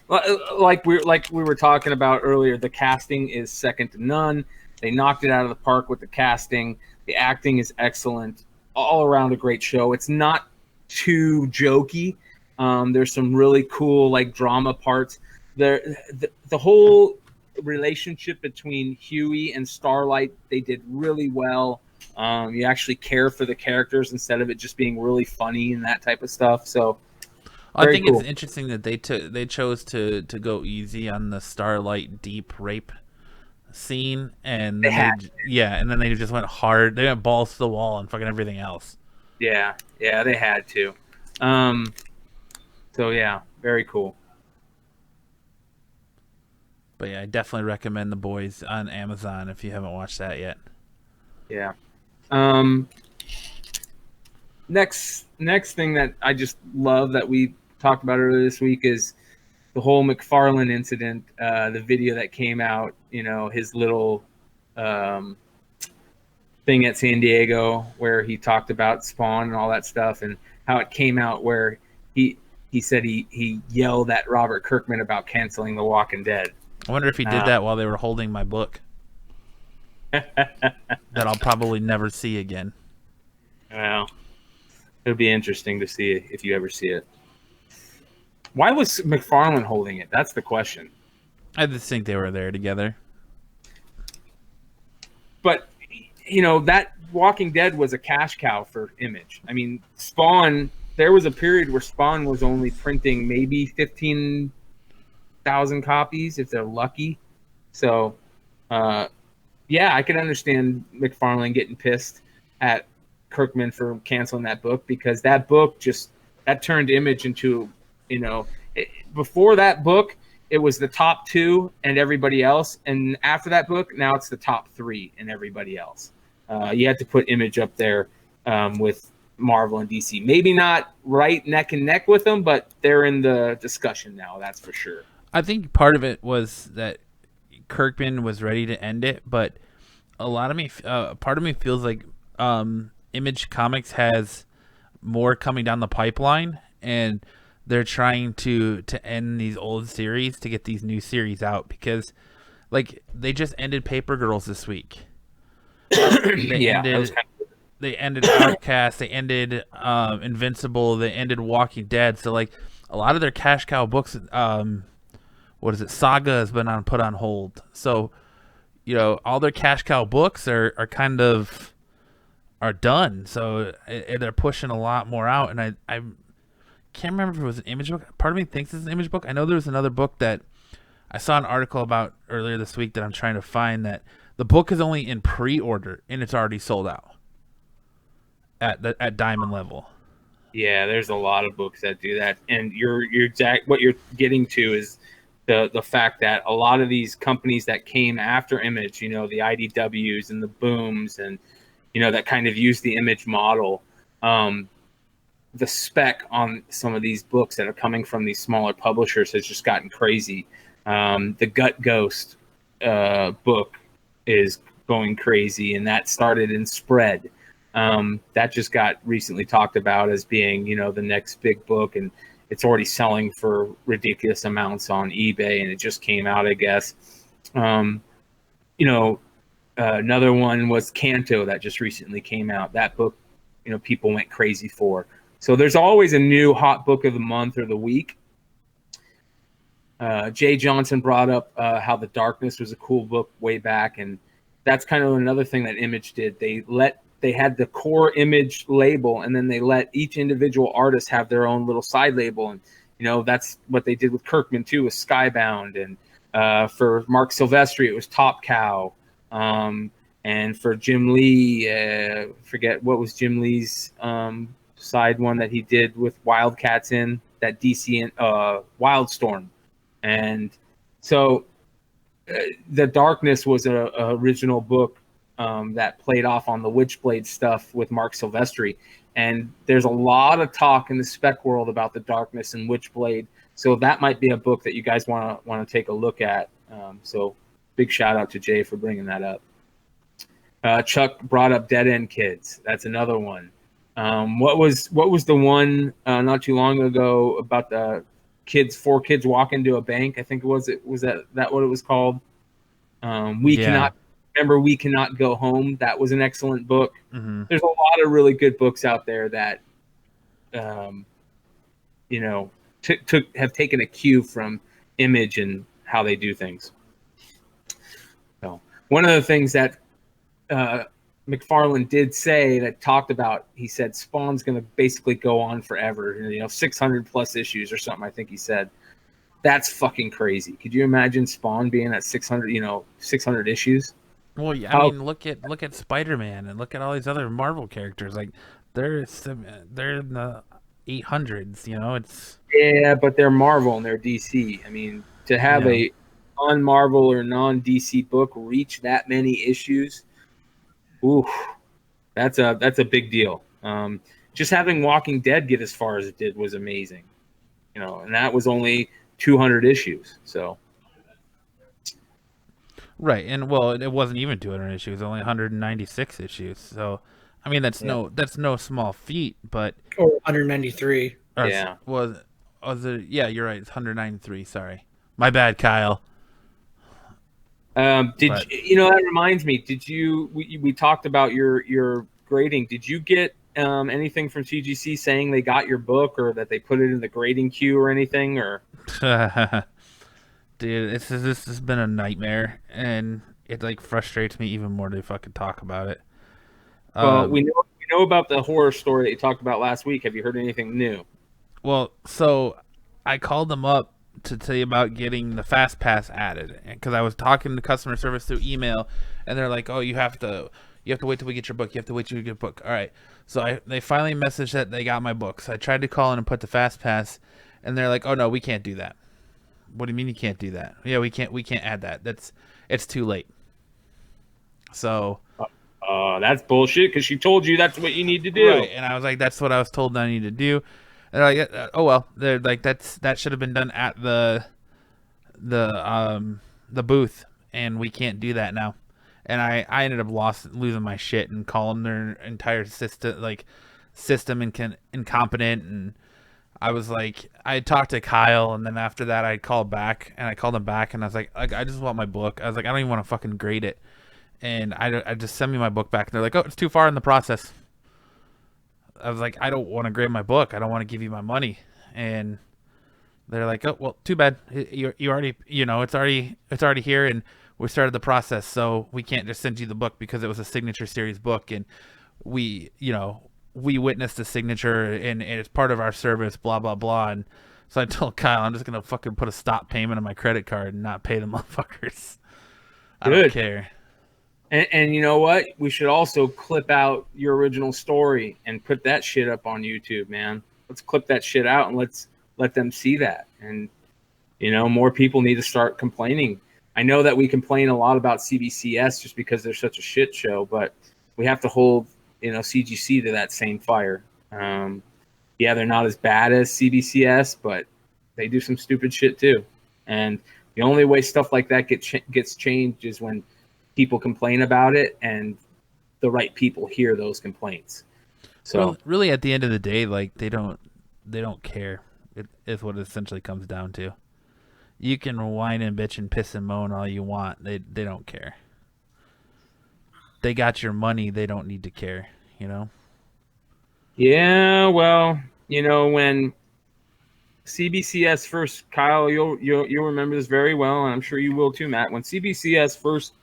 Like we were talking about earlier, the casting is second to none. They knocked it out of the park with the casting. The acting is excellent. all around a great show. It's not too jokey. There's some really cool like drama parts. The whole relationship between Huey and Starlight, they did really well. You actually care for the characters instead of it just being really funny and that type of stuff. So I think cool. It's interesting that they chose to go easy on the Starlight deep rape scene, and then then they just went hard. They went balls to the wall and fucking everything else. Yeah, they had to. So yeah, very cool. But yeah, I definitely recommend The Boys on Amazon if you haven't watched that yet. Yeah. Next thing that I just love that we talked about earlier this week is the whole McFarlane incident, the video that came out, his little thing at San Diego where he talked about Spawn and all that stuff, and how it came out where he said he yelled at Robert Kirkman about canceling The Walking Dead. I wonder if he did that while they were holding my book that I'll probably never see again. Well, it'll be interesting to see if you ever see it. Why was McFarlane holding it? That's the question. I just think they were there together. But, that Walking Dead was a cash cow for Image. I mean, Spawn, there was a period where Spawn was only printing maybe 15,000 copies if they're lucky. So, I can understand McFarlane getting pissed at Kirkman for canceling that book, because that book that turned Image into, before that book, it was the top 2 and everybody else. And after that book, now it's the top 3 and everybody else. You had to put Image up there with Marvel and DC. Maybe not right neck and neck with them, but they're in the discussion now. That's for sure. I think part of it was that Kirkman was ready to end it, but part of me feels like Image Comics has more coming down the pipeline, and they're trying to end these old series to get these new series out, because like they just ended Paper Girls this week. They ended Outcast, they ended Invincible, they ended Walking Dead. So like a lot of their cash cow books, Saga has been put on hold. So all their cash cow books are kind of done. So they're pushing a lot more out, and I can't remember if it was an Image book. Part of me thinks it's an Image book. I know there was another book that I saw an article about earlier this week that I'm trying to find, that the book is only in pre-order and it's already sold out at Diamond level. Yeah, there's a lot of books that do that, and what you're getting to is the fact that a lot of these companies that came after Image, the IDWs and the Booms, and that kind of use the Image model. The spec on some of these books that are coming from these smaller publishers has just gotten crazy. The Gut Ghost book is going crazy, and that started in Spread. That just got recently talked about as being, the next big book, and it's already selling for ridiculous amounts on eBay, and it just came out, I guess. Another one was Canto that just recently came out. That book, people went crazy for. So there's always a new hot book of the month or the week. Jay Johnson brought up how The Darkness was a cool book way back, and that's kind of another thing that Image did. They had the core Image label, and then they let each individual artist have their own little side label, and that's what they did with Kirkman too, with Skybound, and for Mark Silvestri it was Top Cow, and for Jim Lee, forget what was Jim Lee's side one that he did with Wildcats in that DC and Wildstorm. And so The Darkness was a original book that played off on the Witchblade stuff with Mark Silvestri. And there's a lot of talk in the spec world about The Darkness and Witchblade. So that might be a book that you guys want to take a look at. So big shout out to Jay for bringing that up. Chuck brought up Dead End Kids. That's another one. What was the one not too long ago about the four kids walk into a bank? I think it was that what it was called? We Cannot Remember, We Cannot Go Home. That was an excellent book. Mm-hmm. There's a lot of really good books out there that, have taken a cue from Image and how they do things. So one of the things that McFarlane did say that talked about, he said Spawn's going to basically go on forever, 600 plus issues or something. I think he said that's fucking crazy. Could you imagine Spawn being at 600 issues? Well, yeah, I mean, look at Spider-Man and look at all these other Marvel characters. Like they're in the 800s. It's but they're Marvel and they're DC. I mean, to have a non-Marvel or non-DC book reach that many issues, oof, that's a big deal. Just having Walking Dead get as far as it did was amazing, and that was only 200 issues. So, right, and well, it wasn't even 200 issues; it was only 196 issues. So, I mean, that's no small feat. But or 193. Was it? Yeah, you're right. It's 193. Sorry, my bad, Kyle. That reminds me, we talked about your grading. Did you get anything from CGC saying they got your book or that they put it in the grading queue or anything? Or dude, this has been a nightmare, and it frustrates me even more to fucking talk about it. Well, we know about the horror story that you talked about last week. Have you heard anything new? Well, so I called them up to tell you about getting the Fast Pass added, because I was talking to customer service through email, and they're like, "Oh, you have to wait till we get your book. You have to wait till you get your book." All right. So they finally messaged that they got my book. So I tried to call in and put the Fast Pass, and they're like, "Oh no, we can't do that." What do you mean you can't do that? Yeah, we can't add that. It's too late. So. That's bullshit, because she told you that's what you need to do. Right, and I was like, that's what I was told I need to do. And they're like, oh well, they're like, that should have been done at the booth, and we can't do that now. And I ended up losing my shit and calling their entire system incompetent. And I was like, I talked to Kyle, and then after that I called him back, and I was like, I just want my book. I was like, I don't even want to fucking grade it. And I just send me my book back. And they're like, oh, it's too far in the process. I was like, I don't want to grade my book. I don't want to give you my money. And they're like, oh, well, too bad. You already, it's already here, and we started the process. So we can't just send you the book because it was a signature series book. And we witnessed the signature, and it's part of our service, blah, blah, blah. And so I told Kyle, I'm just going to fucking put a stop payment on my credit card and not pay the motherfuckers. I don't care. And you know what? We should also clip out your original story and put that shit up on YouTube, man. Let's clip that shit out and let's let them see that. And, more people need to start complaining. I know that we complain a lot about CBCS just because they're such a shit show, but we have to hold, CGC to that same fire. They're not as bad as CBCS, but they do some stupid shit too. And the only way stuff like that gets changed is when people complain about it and the right people hear those complaints. So well, really at the end of the day, they don't care. It is what it essentially comes down to. You can whine and bitch and piss and moan all you want. They don't care. They got your money. They don't need to care, Yeah, well, when CBCS first, Kyle, you'll remember this very well, and I'm sure you will too, Matt. When CBCS first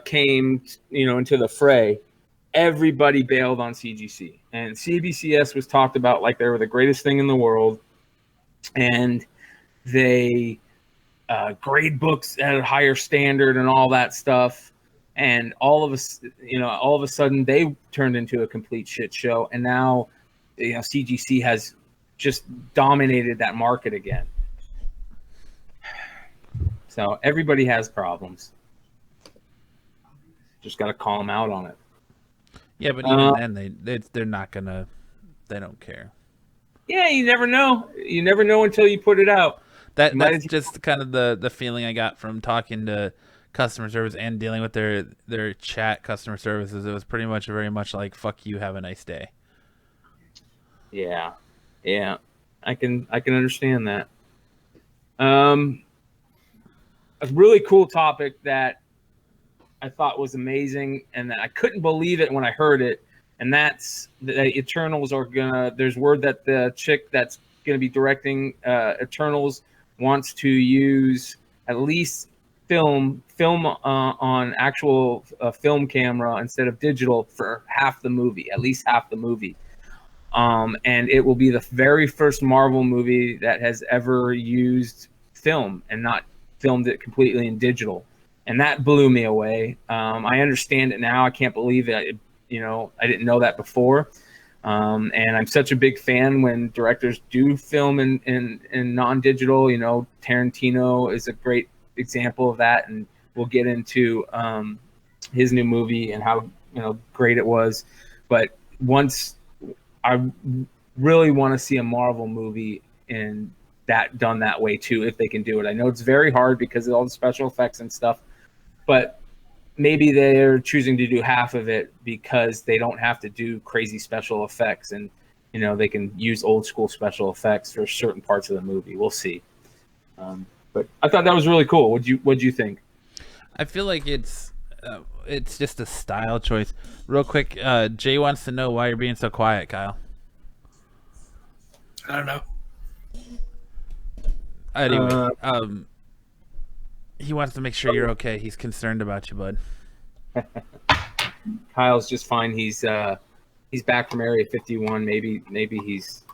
came, into the fray, everybody bailed on CGC, and CBCS was talked about like they were the greatest thing in the world, and they grade books at a higher standard and all that stuff. And all of a sudden they turned into a complete shit show, and now CGC has just dominated that market again. So everybody has problems. Just got to call them out on it. Yeah, but even then, they're not gonna. They don't care. Yeah, you never know. You never know until you put it out. That's just kind of the feeling I got from talking to customer service and dealing with their chat customer services. It was pretty much very much like, "Fuck you, have a nice day." Yeah, I can understand that. A really cool topic that I thought was amazing, and I couldn't believe it when I heard it. And that's the Eternals are gonna. There's word that the chick that's gonna be directing Eternals wants to use at least film on actual film camera instead of digital for half the movie, at least half the movie. And it will be the very first Marvel movie that has ever used film and not filmed it completely in digital. And that blew me away. I understand it now. I can't believe it. I didn't know that before. And I'm such a big fan when directors do film in non-digital. Tarantino is a great example of that, and we'll get into his new movie and how great it was. But once I really want to see a Marvel movie in that done that way too, if they can do it. I know it's very hard because of all the special effects and stuff, but maybe they're choosing to do half of it because they don't have to do crazy special effects, and they can use old school special effects for certain parts of the movie. We'll see. But I thought that was really cool. What'd you think? I feel like it's just a style choice. Real quick, Jay wants to know why you're being so quiet, Kyle. I don't know. Anyway, he wants to make sure you're okay. He's concerned about you, bud. Kyle's just fine. He's back from Area 51. Maybe he's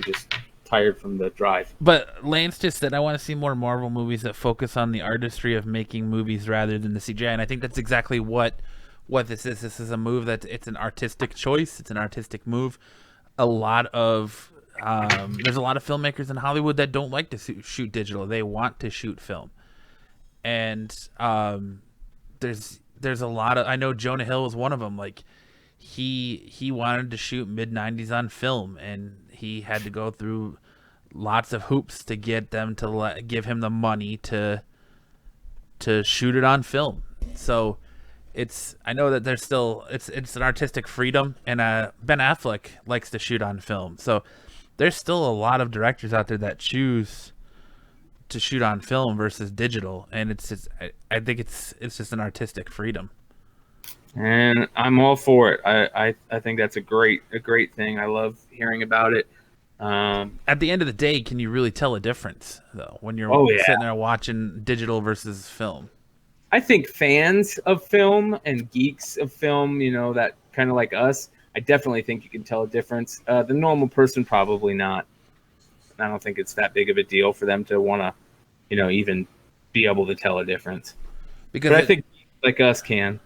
just tired from the drive. But Lance just said, I want to see more Marvel movies that focus on the artistry of making movies rather than the CGI. And I think that's exactly what this is. This is a move it's an artistic choice. It's an artistic move. There's a lot of filmmakers in Hollywood that don't like to shoot digital. They want to shoot film. And there's a lot of, I know Jonah Hill was one of them. Like he wanted to shoot mid-90s on film, and he had to go through lots of hoops to get them to give him the money to shoot it on film. So I know that there's still it's an artistic freedom, and Ben Affleck likes to shoot on film. So there's still a lot of directors out there that choose to shoot on film versus digital, and I think it's just an artistic freedom. And I'm all for it. I think that's a great thing. I love hearing about it. At the end of the day, can you really tell a difference though when you're sitting there watching digital versus film? I think fans of film and geeks of film, that kind of like us, I definitely think you can tell a difference. The normal person probably not. I don't think it's that big of a deal for them to want to, even be able to tell a difference. But I think like us can.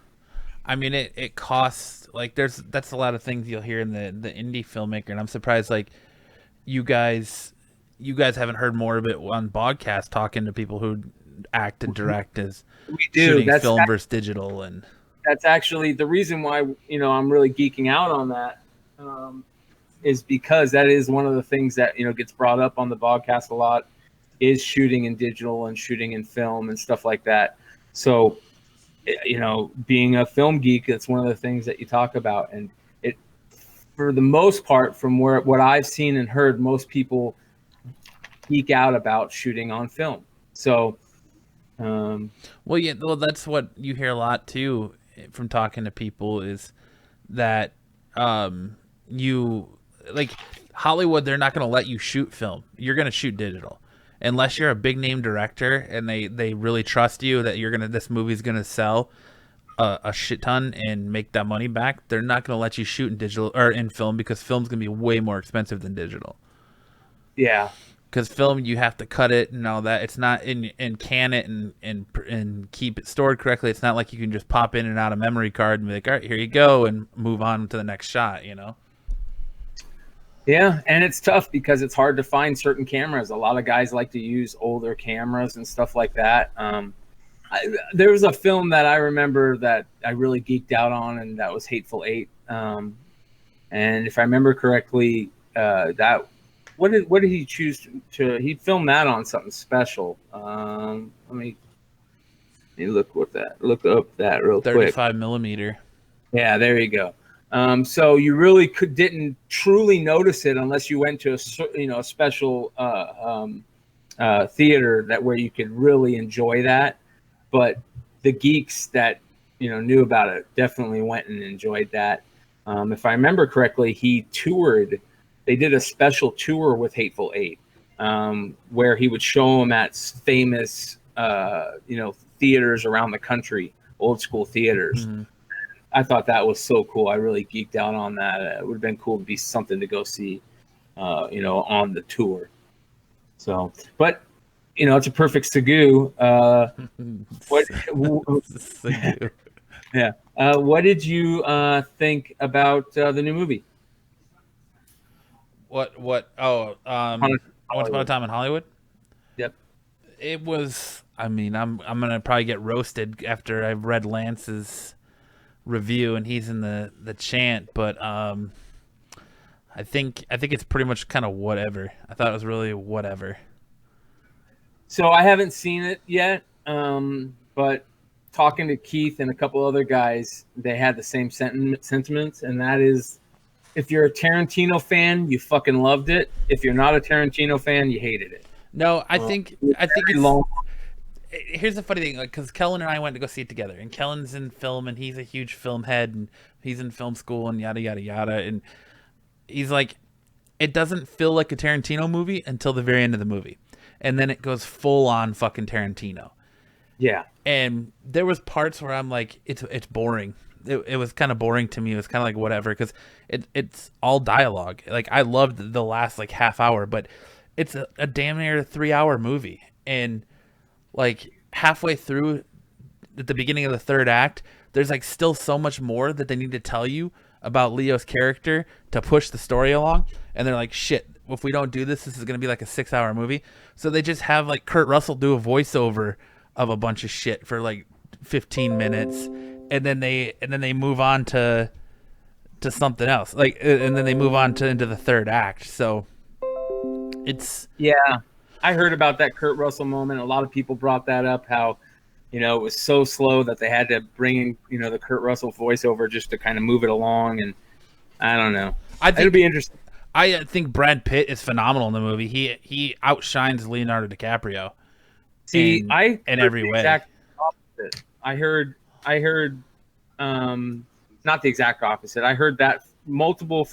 I mean, it costs, like, that's a lot of things you'll hear in the indie filmmaker, and I'm surprised, like, you guys haven't heard more of it on podcast, talking to people who act and direct as shooting film versus digital. And that's actually the reason why I'm really geeking out on that, is because that is one of the things that gets brought up on the podcast a lot, is shooting in digital and shooting in film and stuff like that. So being a film geek, that's one of the things that you talk about, and it, for the most part, from what I've seen and heard, most people geek out about shooting on film. So, that's what you hear a lot too from talking to people, is that like Hollywood, they're not going to let you shoot film. You're going to shoot digital. Unless you're a big name director and they really trust you that this movie's gonna sell a shit ton and make that money back, they're not gonna let you shoot in digital or in film, because film's gonna be way more expensive than digital. Yeah, because film, you have to cut it and all that. It's not and can it and keep it stored correctly. It's not like you can just pop in and out a memory card and be like, all right, here you go, and move on to the next shot. Yeah, and it's tough because it's hard to find certain cameras. A lot of guys like to use older cameras and stuff like that. There was a film that I remember that I really geeked out on, and that was Hateful Eight. And if I remember correctly, what did he choose to? He filmed that on something special. Let me look up that real quick. 35 millimeter. Yeah, there you go. So you really didn't truly notice it unless you went to a special theater where you could really enjoy that. But the geeks that knew about it definitely went and enjoyed that. If I remember correctly, he toured. They did a special tour with Hateful Eight, where he would show them at famous, theaters around the country, old school theaters. Mm-hmm. I thought that was so cool. I really geeked out on that. It would have been cool to be something to go see, on the tour. So, but it's a perfect Segu. Yeah. What did you think about the new movie? What? Oh, Once Upon a Time in Hollywood. Yep. It was. I mean, I'm gonna probably get roasted after I've read Lance's review and he's in the chant, but I think it's pretty much kind of whatever. I thought it was really whatever. So I haven't seen it yet, but talking to Keith and a couple other guys, they had the same sentiments, and that is, if you're a Tarantino fan, you fucking loved it. If you're not a Tarantino fan, you hated it. No, I think it's long. Here's the funny thing, because Kellen and I went to go see it together, and Kellen's in film, and he's a huge film head, and he's in film school, and yada yada yada, and he's like, it doesn't feel like a Tarantino movie until the very end of the movie, and then it goes full on fucking Tarantino. Yeah. And there was parts where I'm like, it's boring. It was kind of boring to me. It was kind of like whatever, because it's all dialogue. Like, I loved the last like half hour, but it's a damn near 3-hour movie, and like halfway through, at the beginning of the third act, there's like still so much more that they need to tell you about Leo's character to push the story along. And they're like, shit, if we don't do this is going to be like a 6-hour movie. So they just have like Kurt Russell do a voiceover of a bunch of shit for like 15 minutes. And then they move on to something else. Like, and then they move on into the third act. So it's, yeah. I heard about that Kurt Russell moment. A lot of people brought that up, how, it was so slow that they had to bring in, the Kurt Russell voiceover just to kind of move it along. And I don't know. It'll be interesting. I think Brad Pitt is phenomenal in the movie. He outshines Leonardo DiCaprio. See, in every way. Exact opposite. I heard, not the exact opposite. I heard that from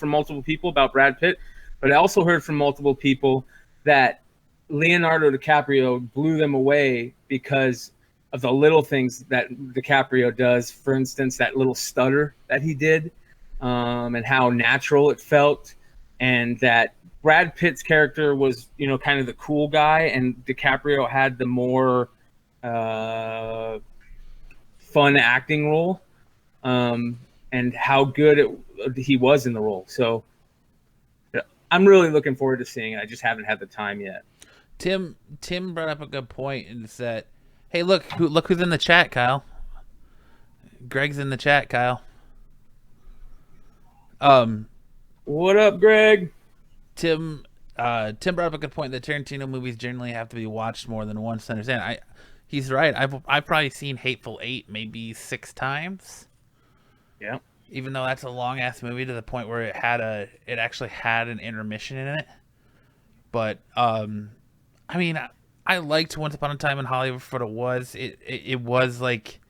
multiple people about Brad Pitt, but I also heard from multiple people that Leonardo DiCaprio blew them away because of the little things that DiCaprio does. For instance, that little stutter that he did, and how natural it felt, and that Brad Pitt's character was, kind of the cool guy, and DiCaprio had the more fun acting role, and how good he was in the role. So I'm really looking forward to seeing it. I just haven't had the time yet. Tim brought up a good point, and it's that, hey, look who's in the chat, Kyle. Greg's in the chat, Kyle. What up, Greg? Tim brought up a good point that Tarantino movies generally have to be watched more than once to understand. He's right. I've probably seen Hateful Eight maybe 6 times. Yeah. Even though that's a long ass movie, to the point where it actually had an intermission in it. But I mean, I liked Once Upon a Time in Hollywood for what it was. It was like,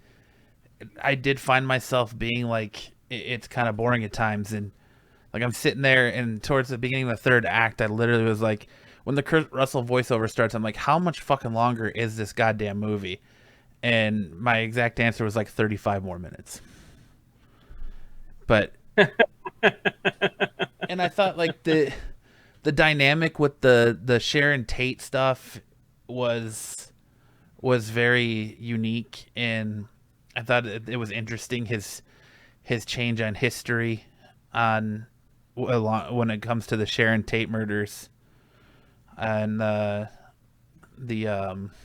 I did find myself being like, it's kind of boring at times, and like I'm sitting there, and towards the beginning of the third act, I literally was like, when the Kurt Russell voiceover starts, I'm like, how much fucking longer is this goddamn movie? And my exact answer was like 35 more minutes. But and I thought like the dynamic with the Sharon Tate stuff was very unique, and I thought it was interesting, his change on history on when it comes to the Sharon Tate murders and the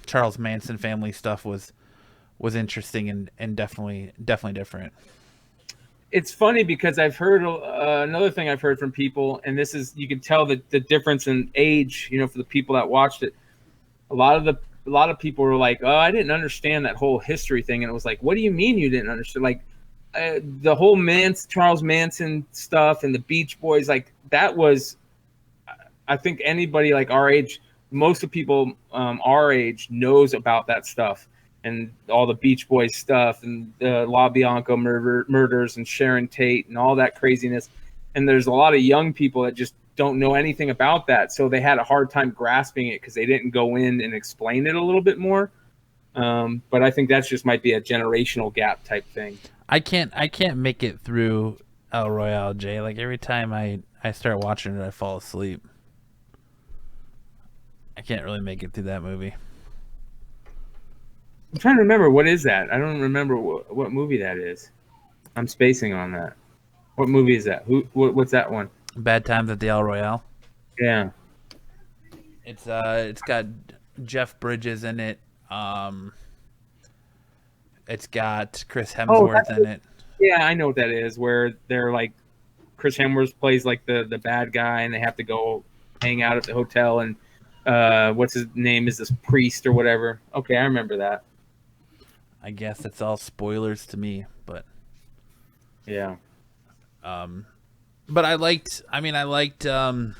Charles Manson family stuff was interesting and definitely different. It's funny because I've heard another thing I've heard from people, and this is, you can tell the difference in age, for the people that watched it. A lot of people were like, oh, I didn't understand that whole history thing. And it was like, what do you mean you didn't understand? Like, the whole Charles Manson stuff and the Beach Boys, like that was, I think anybody like our age, most of people our age knows about that stuff. and all the Beach Boys stuff and the La Bianca murders and Sharon Tate and all that craziness. And there's a lot of young people that just don't know anything about that. So they had a hard time grasping it because they didn't go in and explain it a little bit more. But I think that's just might be a generational gap type thing. I can't make it through El Royale, Jay. Like every time I start watching it, I fall asleep. I can't really make it through that movie. I'm trying to remember, what is that? I don't remember what movie that is. I'm spacing on that. What movie is that? What's that one? Bad Times at the El Royale. Yeah. It's got Jeff Bridges in it. It's got Chris Hemsworth in it. Yeah, I know what that is. Where they're like, Chris Hemsworth plays like the bad guy, and they have to go hang out at the hotel, and what's his name is this priest or whatever. Okay, I remember that. I guess it's all spoilers to me, but yeah. But I liked Once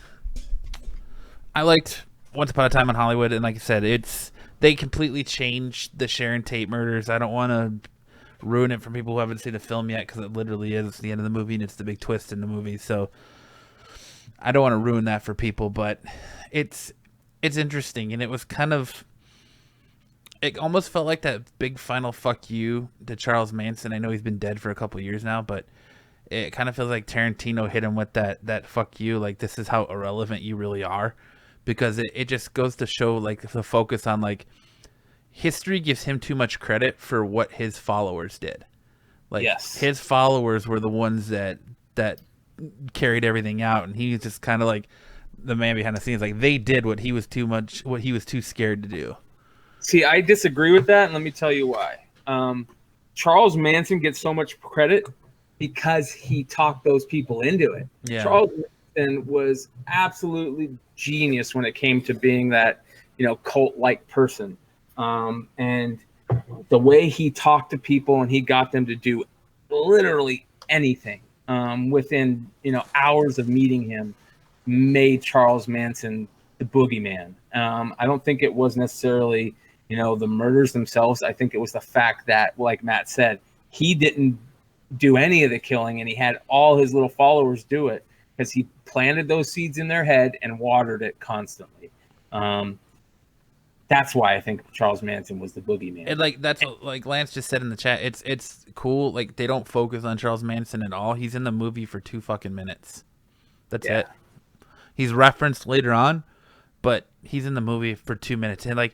Upon a Time in Hollywood, and like I said, they completely changed the Sharon Tate murders. I don't want to ruin it for people who haven't seen the film yet, because it literally is the end of the movie and it's the big twist in the movie. So I don't want to ruin that for people, but it's interesting, and it was kind of, it almost felt like that big final fuck you to Charles Manson. I know he's been dead for a couple years now, but it kind of feels like Tarantino hit him with that fuck you, like, this is how irrelevant you really are, because it just goes to show, like, the focus on, like, history gives him too much credit for what his followers did. Like, yes. His followers were the ones that carried everything out, and he's just kind of like the man behind the scenes. Like, they did what he was too scared to do. See, I disagree with that, and let me tell you why. Charles Manson gets so much credit because he talked those people into it. Yeah. Charles Manson was absolutely genius when it came to being that, cult-like person. And the way he talked to people and he got them to do literally anything within, hours of meeting him made Charles Manson the boogeyman. I don't think it was necessarily, the murders themselves. I think it was the fact that, like Matt said, he didn't do any of the killing and he had all his little followers do it because he planted those seeds in their head and watered it constantly. That's why I think Charles Manson was the boogeyman. And that's what, like Lance just said in the chat. It's cool. Like, they don't focus on Charles Manson at all. He's in the movie for 2 fucking minutes. That's it. He's referenced later on, but he's in the movie for 2 minutes. And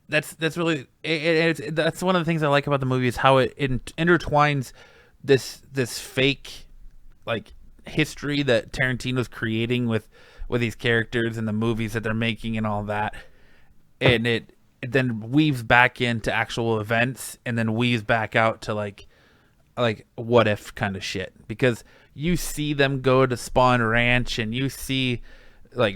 that's really that's one of the things I like about the movie is how it intertwines this fake history that Tarantino's creating with these characters and the movies that they're making and all that. And it then weaves back into actual events and then weaves back out to like what if kind of shit, because you see them go to Spawn Ranch and you see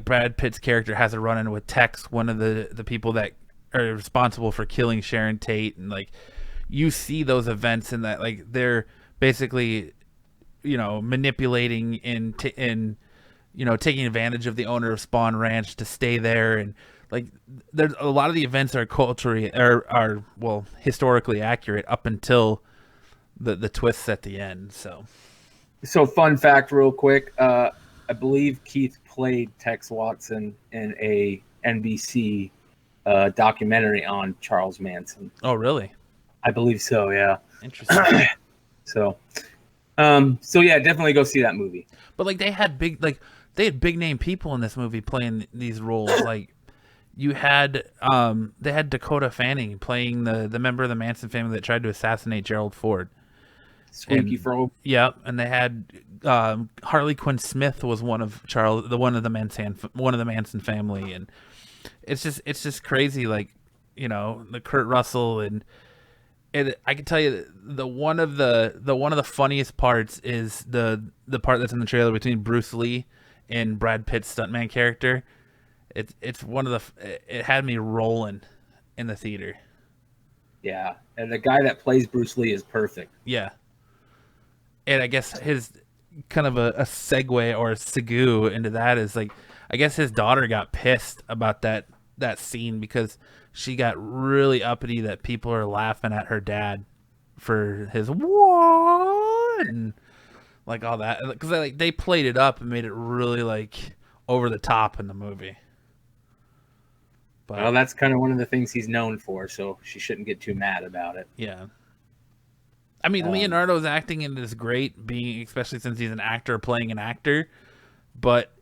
Brad Pitt's character has a run-in with Tex, one of the people that are responsible for killing Sharon Tate, and you see those events and that they're basically manipulating and taking advantage of the owner of Spawn Ranch to stay there, and there's a lot of the events are culturally are historically accurate up until the twists at the end. So fun fact real quick, I believe Keith played Tex Watson in a NBC documentary on Charles Manson. Oh, really? I believe so, yeah. Interesting. So yeah, definitely go see that movie. But they had big name people in this movie playing these roles. You had they had Dakota Fanning playing the member of the Manson family that tried to assassinate Gerald Ford. Squeaky Frobe. Yeah, and they had Harley Quinn Smith was one of the Manson family, and it's just crazy. The Kurt Russell and I can tell you one of the funniest parts is the part that's in the trailer between Bruce Lee and Brad Pitt's stuntman character. It's one of it had me rolling in the theater. Yeah, and the guy that plays Bruce Lee is perfect. Yeah. And I guess his kind of a segue or a segue into that is I guess his daughter got pissed about that that scene because she got really uppity that people are laughing at her dad for his what and like all that, because they played it up and made it really like over the top in the movie. But Well, that's kind of one of the things he's known for, so she shouldn't get too mad about it. yeah, I mean Leonardo's acting in this great, being especially since he's an actor playing an actor, but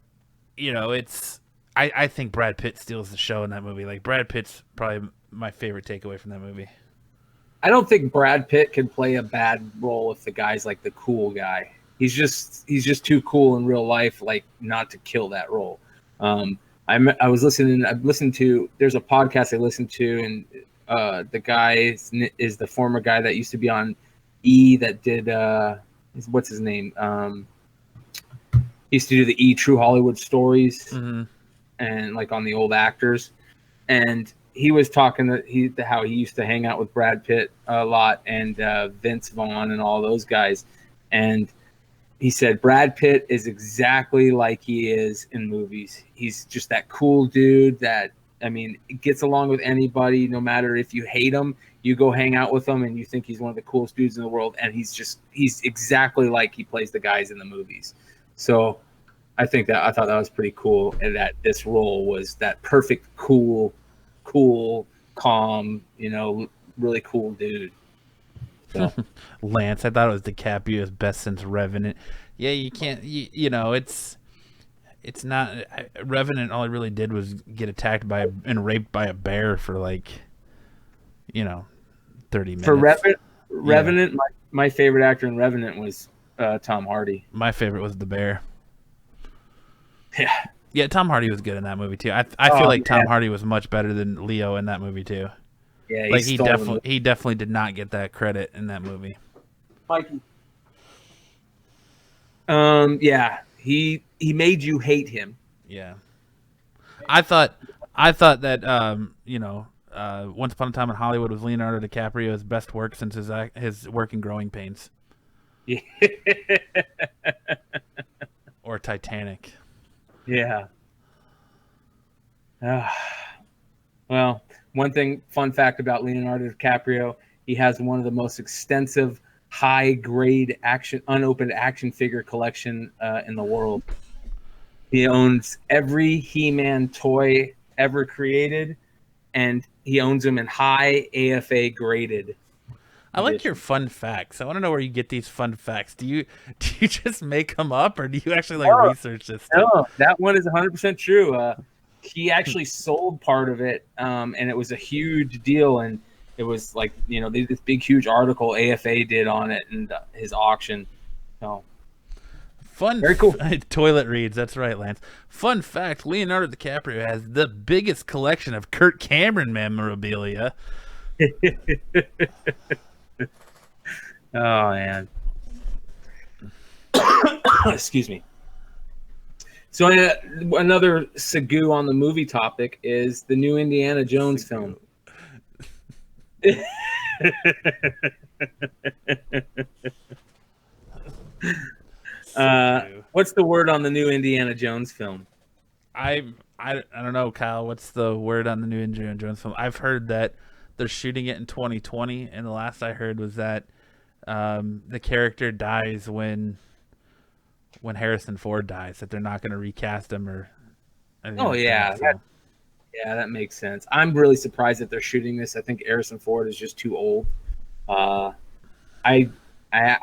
you know I think Brad Pitt steals the show in that movie. Like Brad Pitt's probably my favorite takeaway from that movie. I don't think Brad Pitt can play a bad role if the guy's like the cool guy. He's just too cool in real life, like not to kill that role. I listened to, there's a podcast I listened to, and the guy is the former guy that used to be on E that did what's his name? He used to do the E True Hollywood Stories, and like on the old actors, and he was talking how he used to hang out with Brad Pitt a lot and Vince Vaughn and all those guys. And he said Brad Pitt is exactly like he is in movies. He's just that cool dude that, I mean, gets along with anybody, no matter if you hate him, you go hang out with him and you think he's one of the coolest dudes in the world. And he's exactly like he plays the guys in the movies. So I thought that was pretty cool. And that this role was that perfect, cool, calm, really cool dude. So. Lance, I thought it was DiCaprio's best since Revenant. Yeah, you can't, it's not Revenant. All he really did was get attacked and raped by a bear for 30 minutes. For Revenant, yeah. My favorite actor in Revenant was Tom Hardy. My favorite was the bear. Yeah. Yeah, Tom Hardy was good in that movie too. I feel like Tom Hardy was much better than Leo in that movie too. Yeah, he definitely did not get that credit in that movie. Mikey. Yeah, he made you hate him. Yeah. I thought that Once Upon a Time in Hollywood was Leonardo DiCaprio's best work since his work in Growing Pains. Yeah. Or Titanic. Yeah. Well, fun fact about Leonardo DiCaprio, he has one of the most extensive, high-grade unopened action figure collection in the world. He owns every He-Man toy ever created, and he owns them in high AFA graded. I like your fun facts. I want to know where you get these fun facts. Do you just make them up, or do you actually research this stuff? No, that one is 100% true. He actually sold part of it, and it was a huge deal. And it was like, this big, huge article AFA did on it and his auction. So fun, very cool. Toilet reads. That's right, Lance. Fun fact: Leonardo DiCaprio has the biggest collection of Kirk Cameron memorabilia. Oh man. Excuse me. So another segue on the movie topic is the new Indiana Jones film. What's the word on the new Indiana Jones film? I don't know, Kyle. What's the word on the new Indiana Jones film? I've heard that they're shooting it in 2020, and the last I heard was that the character dies when Harrison Ford dies, that they're not going to recast him or anything. Oh yeah, that makes sense. I'm really surprised that they're shooting this. I think Harrison Ford is just too old. I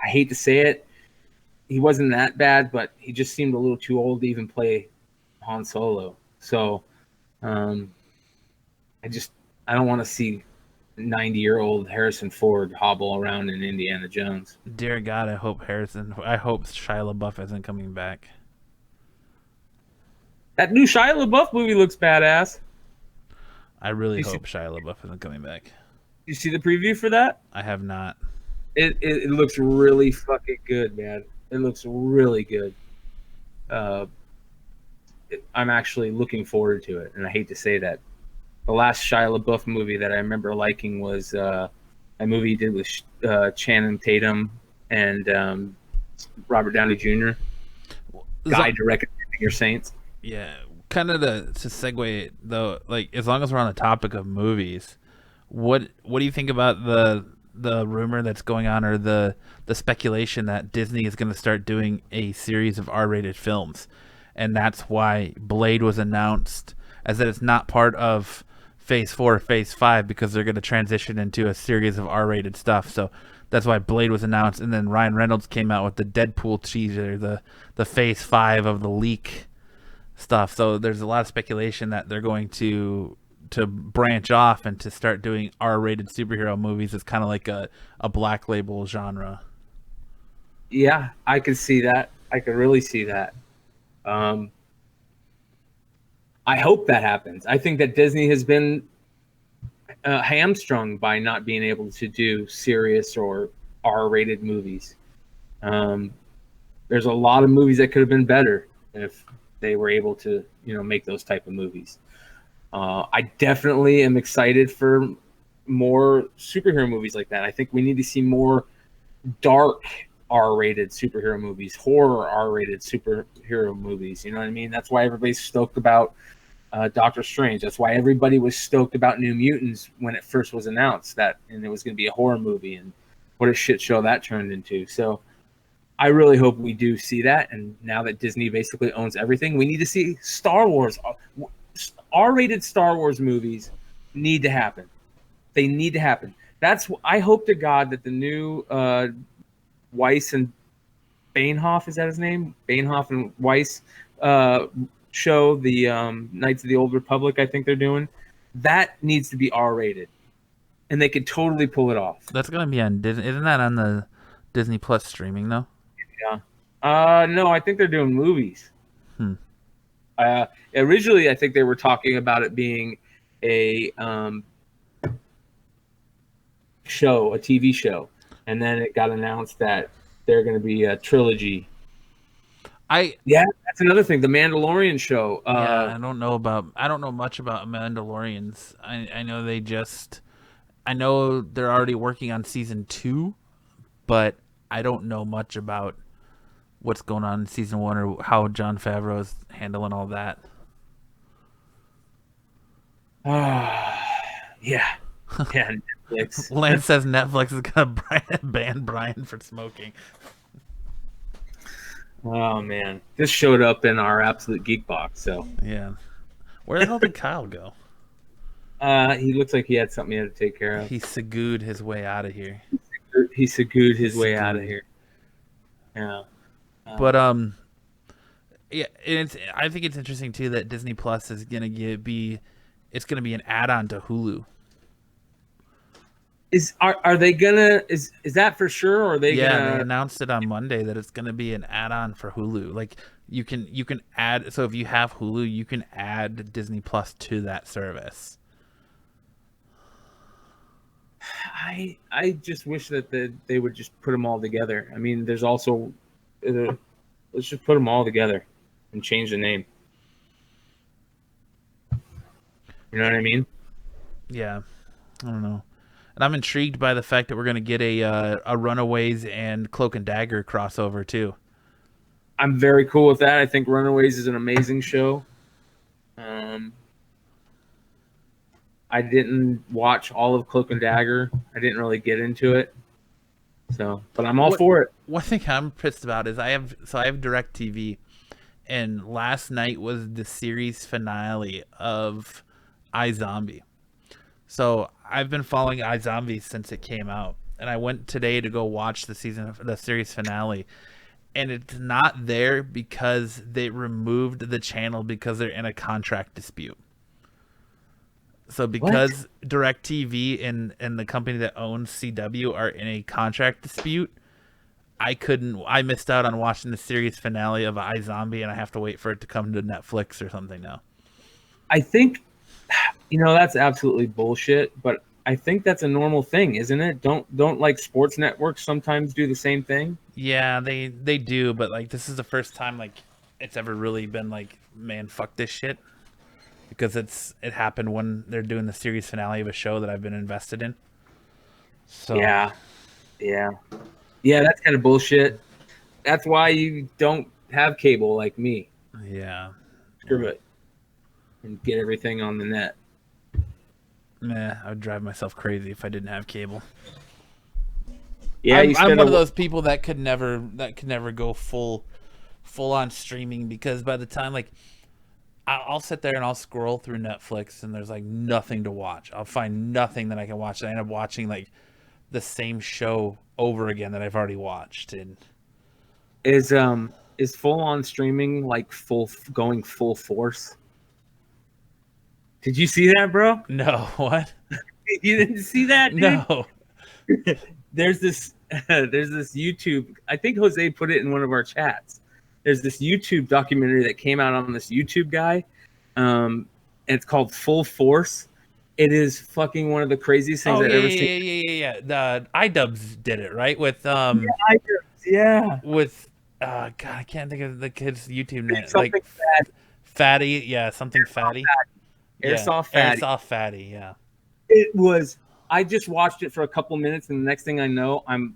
hate to say it, he wasn't that bad, but he just seemed a little too old to even play Han Solo. So I don't want to see 90-year-old Harrison Ford hobble around in Indiana Jones. Dear God, I hope Shia LaBeouf isn't coming back. That new Shia LaBeouf movie looks badass. I really hope Shia LaBeouf isn't coming back. You see the preview for that? I have not. It looks really fucking good, man. It looks really good. I'm actually looking forward to it, and I hate to say that. The last Shia LaBeouf movie that I remember liking was a movie he did with Channing Tatum and Robert Downey Jr. Guy directed Your Saints. Yeah, kind of to segue though, like as long as we're on the topic of movies, what do you think about the rumor that's going on, or the speculation that Disney is going to start doing a series of R-rated films, and that's why Blade was announced as that it's not part of Phase 4 or Phase 5 because they're going to transition into a series of R-rated stuff. So that's why Blade was announced, and then Ryan Reynolds came out with the Deadpool teaser, the Phase 5 of the leak stuff. So there's a lot of speculation that they're going to branch off and to start doing R-rated superhero movies. It's kind of like a black label genre. Yeah, I could see that. I could really see that. I hope that happens. I think that Disney has been hamstrung by not being able to do serious or R-rated movies. There's a lot of movies that could have been better if they were able to, make those type of movies. I definitely am excited for more superhero movies like that. I think we need to see more dark R-rated superhero movies, horror R-rated superhero movies. You know what I mean? That's why everybody's stoked about Doctor Strange. That's why everybody was stoked about New Mutants when it first was announced, and it was going to be a horror movie, and what a shit show that turned into. So I really hope we do see that. And now that Disney basically owns everything, we need to see Star Wars. R-rated Star Wars movies need to happen. They need to happen. I hope to God that the new Weiss and Bainhoff, is that his name? Bainhoff and Weiss show, the Knights of the Old Republic, I think they're doing. That needs to be R-rated. And they could totally pull it off. That's going to be on Disney. Isn't that on the Disney Plus streaming, though? Yeah. No, I think they're doing movies. Originally, I think they were talking about it being a TV show, and then it got announced that they're going to be a trilogy. That's another thing. The Mandalorian show. I don't know much about Mandalorians. I know they're already working on season 2, but I don't know much about what's going on in season 1 or how Jon Favreau is handling all that. Yeah, Netflix. Lance says Netflix is going to ban Brian for smoking. Oh, man. This showed up in our Absolute Geek box, so. Yeah. Where the hell did Kyle go? He looks like he had something he had to take care of. He segooed his way out of here. He segooed his way out of here. Yeah. But yeah, I think it's interesting too that Disney Plus is gonna be an add-on to Hulu. Are they gonna is that for sure, or are they gonna... They announced it on Monday that it's gonna be an add-on for Hulu. Like you can add, so if you have Hulu, you can add Disney Plus to that service. I just wish that they would just put them all together. I mean, there's also let's just put them all together and change the name. You know what I mean? Yeah, I don't know. And I'm intrigued by the fact that we're going to get a Runaways and Cloak and Dagger crossover too. I'm very cool with that. I think Runaways is an amazing show. I didn't watch all of Cloak and Dagger. I didn't really get into it. So, but I'm all for it. One thing I'm pissed about is I have DirecTV, and last night was the series finale of iZombie. So I've been following iZombie since it came out, and I went today to go watch the series finale, and it's not there because they removed the channel because they're in a contract dispute. So because DirecTV and the company that owns CW are in a contract dispute, I missed out on watching the series finale of iZombie, and I have to wait for it to come to Netflix or something now. I think, that's absolutely bullshit, but I think that's a normal thing, isn't it? Don't like sports networks sometimes do the same thing? Yeah, they do, but like this is the first time like it's ever really been like, man, fuck this shit. Because it happened when they're doing the series finale of a show that I've been invested in. So yeah, that's kind of bullshit. That's why you don't have cable like me. Yeah, screw it. and get everything on the net. Nah, I would drive myself crazy if I didn't have cable. Yeah, I'm one of those people that could never go full on streaming, because by the time, like, I'll sit there and I'll scroll through Netflix and there's like nothing to watch. I'll find nothing that I can watch. I end up watching like the same show over again that I've already watched. And is full on streaming like going full force? Did you see that, bro? no, what? You didn't see that, dude? No. There's this YouTube. I think Jose put it in one of our chats. There's this YouTube documentary that came out on this YouTube guy. And it's called Full Force. It is fucking one of the craziest things I've ever seen. Yeah. The iDubbbz did it, right? With Yeah. with God, I can't think of the kid's YouTube name. Something Like Fatty, yeah, something Fatty. Airsoft Fatty. Airsoft Fatty, yeah. It was. I just watched it for a couple minutes, and the next thing I know, I've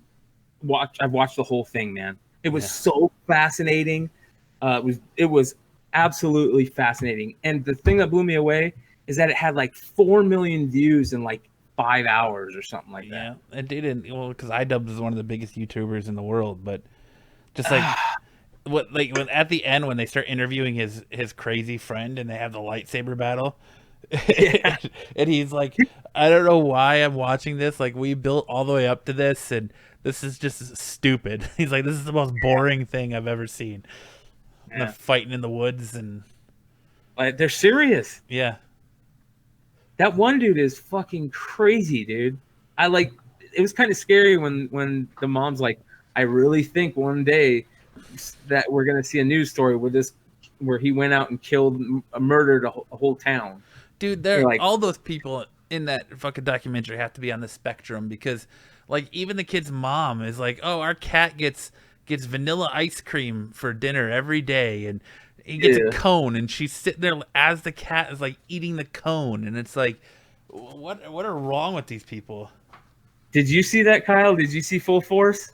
watched the whole thing, man. It was so fascinating. It was absolutely fascinating. And the thing that blew me away is that it had like 4 million views in like 5 hours or something like that. Yeah, it didn't. Well, because iDubbbz is one of the biggest YouTubers in the world, but just like when at the end when they start interviewing his crazy friend and they have the lightsaber battle, and he's like, I don't know why I'm watching this. Like, we built all the way up to this, and this is just stupid. He's like, this is the most boring thing I've ever seen. Yeah. The fighting in the woods and like, they're serious. Yeah. That one dude is fucking crazy, dude. It was kind of scary when the mom's like, I really think one day that we're gonna see a news story where he went out and murdered a whole town. Dude, all those people in that fucking documentary have to be on the spectrum, because like even the kid's mom is like, oh, our cat gets vanilla ice cream for dinner every day, and he gets a cone, and she's sitting there as the cat is like eating the cone, and it's like, what are wrong with these people? Did you see that, Kyle? Did you see Full Force?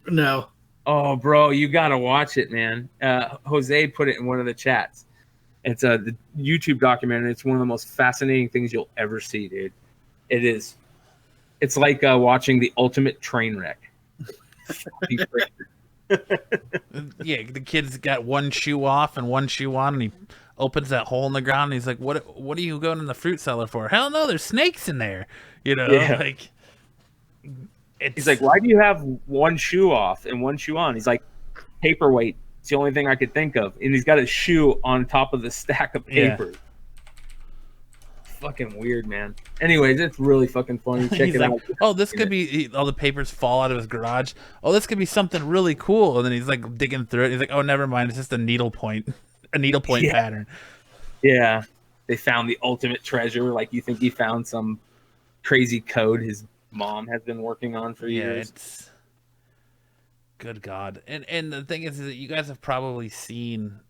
No. Oh, bro, you gotta watch it, man. Jose put it in one of the chats. It's the YouTube documentary. It's one of the most fascinating things you'll ever see, dude. It is. It's like watching the ultimate train wreck. Yeah, the kid's got one shoe off and one shoe on, and he opens that hole in the ground, and he's like, what are you going in the fruit cellar for? Hell no, there's snakes in there. You know, like... He's like, why do you have one shoe off and one shoe on? He's like, paperweight. It's the only thing I could think of. And he's got a shoe on top of the stack of paper. Yeah. Fucking weird, man. Anyways, it's really fucking funny. Check it out. Oh, this could be... all the papers fall out of his garage. Oh, this could be something really cool. And then he's like digging through it. He's like, oh, never mind. It's just a needlepoint pattern. Yeah. They found the ultimate treasure. Like, you think he found some crazy code his mom has been working on for years. It's good God. And the thing is that you guys have probably seen,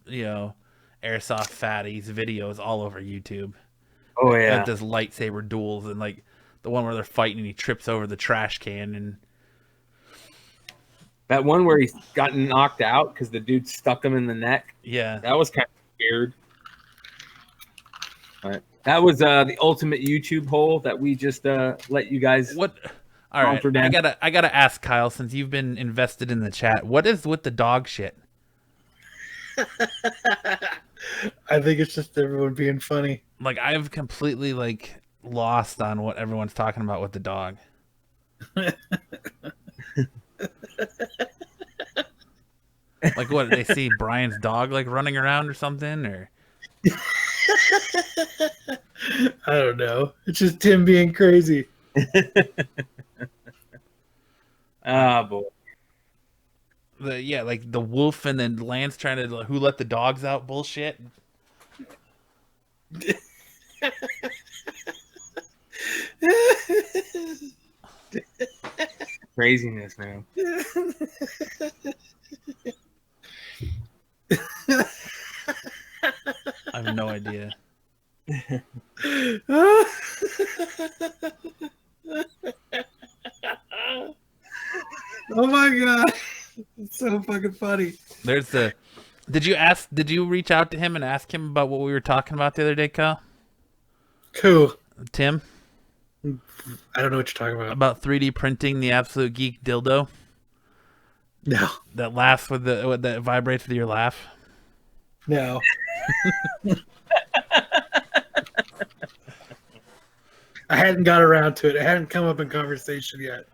Airsoft Fatty's videos all over YouTube. Oh yeah. Like, this lightsaber duels, and like the one where they're fighting and he trips over the trash can, and that one where he's gotten knocked out because the dude stuck him in the neck. Yeah. That was kind of weird. But that was the ultimate YouTube hole that we just let you guys. What? All right, I gotta ask Kyle, since you've been invested in the chat. What is with the dog shit? I think it's just everyone being funny. Like, I've completely lost on what everyone's talking about with the dog. Like, what, they see Brian's dog running around or something, or? I don't know. It's just Tim being crazy. Ah, boy. The wolf, and then Lance trying to who let the dogs out bullshit. Craziness, man. I have no idea. Oh my god, it's so fucking funny. There's the Did you reach out to him and ask him about what we were talking about the other day, Kyle? Who? Tim? I don't know what you're talking about. About 3D printing the Absolute Geek dildo No. that laughs that vibrates with your laugh. No. I hadn't got around to it. It hadn't come up in conversation yet.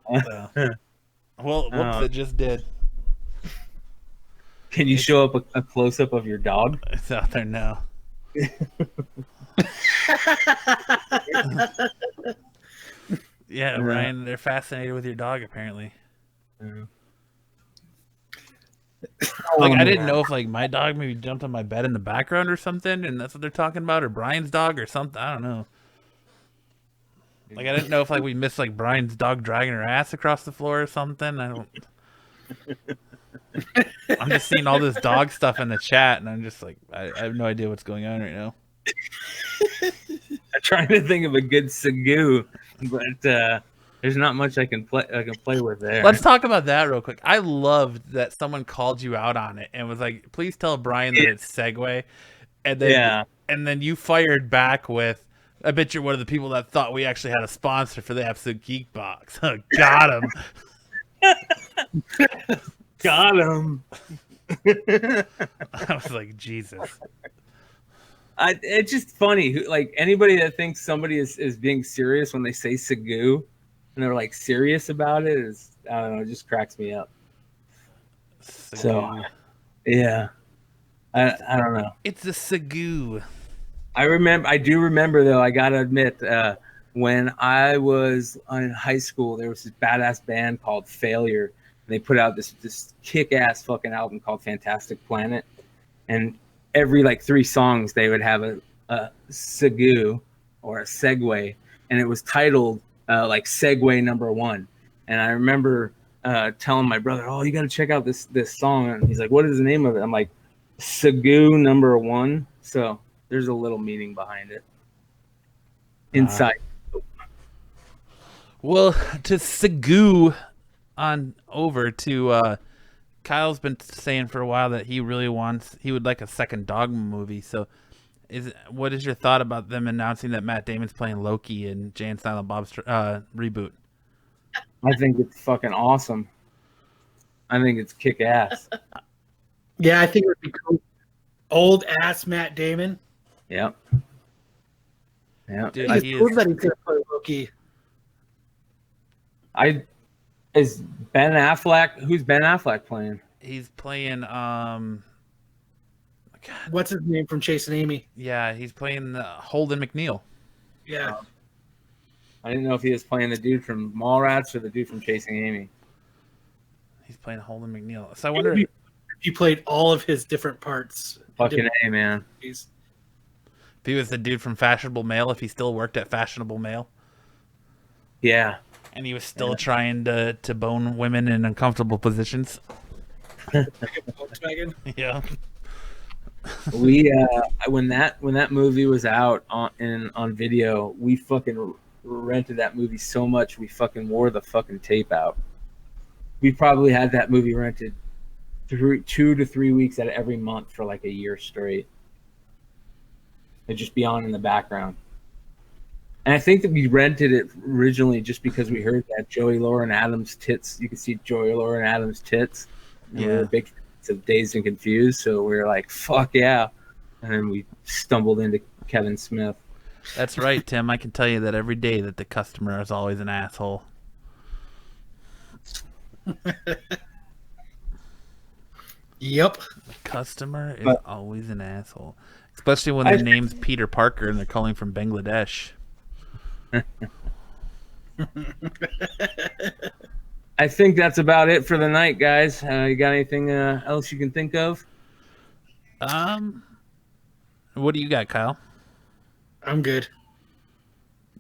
Well, whoops, it just did. Can you show up a close up of your dog? It's out there now. Yeah, Ryan, they're fascinated with your dog apparently. Like I didn't know if like my dog maybe jumped on my bed in the background or something, and that's what they're talking about, or Brian's dog or something. I don't know. Like I didn't know if like we missed like Brian's dog dragging her ass across the floor or something. I'm just seeing all this dog stuff in the chat, and I'm just like, I have no idea what's going on right now. I'm trying to think of a good Sagoo, but there's not much I can play with there. Let's talk about that real quick. I loved that someone called you out on it and was like, "Please tell Brian that it's Segway," and then you fired back with, "I bet you're one of the people that thought we actually had a sponsor for the Absolute Geek Box." Got him. Got him. I was like, Jesus. It's just funny. Like anybody that thinks somebody is being serious when they say Sagoo, and they're like serious about it, I don't know. It just cracks me up. So, yeah, I don't know. It's a Sagoo. I do remember though. I gotta admit, when I was in high school, there was this badass band called Failure. They put out this kick-ass fucking album called Fantastic Planet, and every like 3 songs they would have a Sagoo or a Segway, and it was titled like Segway number 1. And I remember telling my brother, "Oh, you got to check out this song." And he's like, "What is the name of it?" I'm like, "Sagoo number 1." So there's a little meaning behind it. Inside. Well, to Sagoo on over to Kyle's been saying for a while that he would like a second Dogma movie. So what is your thought about them announcing that Matt Damon's playing Loki in Jay and Silent Bob's reboot? I think it's fucking awesome. I think it's kick ass. Yeah, I think it would be cool. Old ass Matt Damon. Yep. Dude, It's cool that he's gonna play Loki. Is Ben Affleck? Who's Ben Affleck playing? He's playing God, What's his name from Chasing Amy? yeah, he's playing Holden McNeil. Yeah. I didn't know if he was playing the dude from Mallrats or the dude from Chasing Amy. He's playing Holden McNeil. So I wonder if he played all of his different parts. Fucking A, man. if he was the dude from Fashionable Mail, if he still worked at Fashionable Mail. Yeah. And he was still trying to bone women in uncomfortable positions. Volkswagen. Yeah. We when that movie was out on video, we fucking rented that movie so much we fucking wore the fucking tape out. We probably had that movie rented 2 to 3 weeks out of every month for like a year straight. It'd just be on in the background. And I think that we rented it originally just because we heard that Joey Lauren Adams' tits. You could see Joey Lauren Adams' tits. And we were big fans of Dazed and Confused, so we were like, "Fuck yeah!" And then we stumbled into Kevin Smith. That's right, Tim. I can tell you that every day that the customer is always an asshole. Yep. The customer is always an asshole. Especially when their name's Peter Parker and they're calling from Bangladesh. I think that's about it for the night, guys. You got anything else you can think of? What do you got, Kyle? I'm good.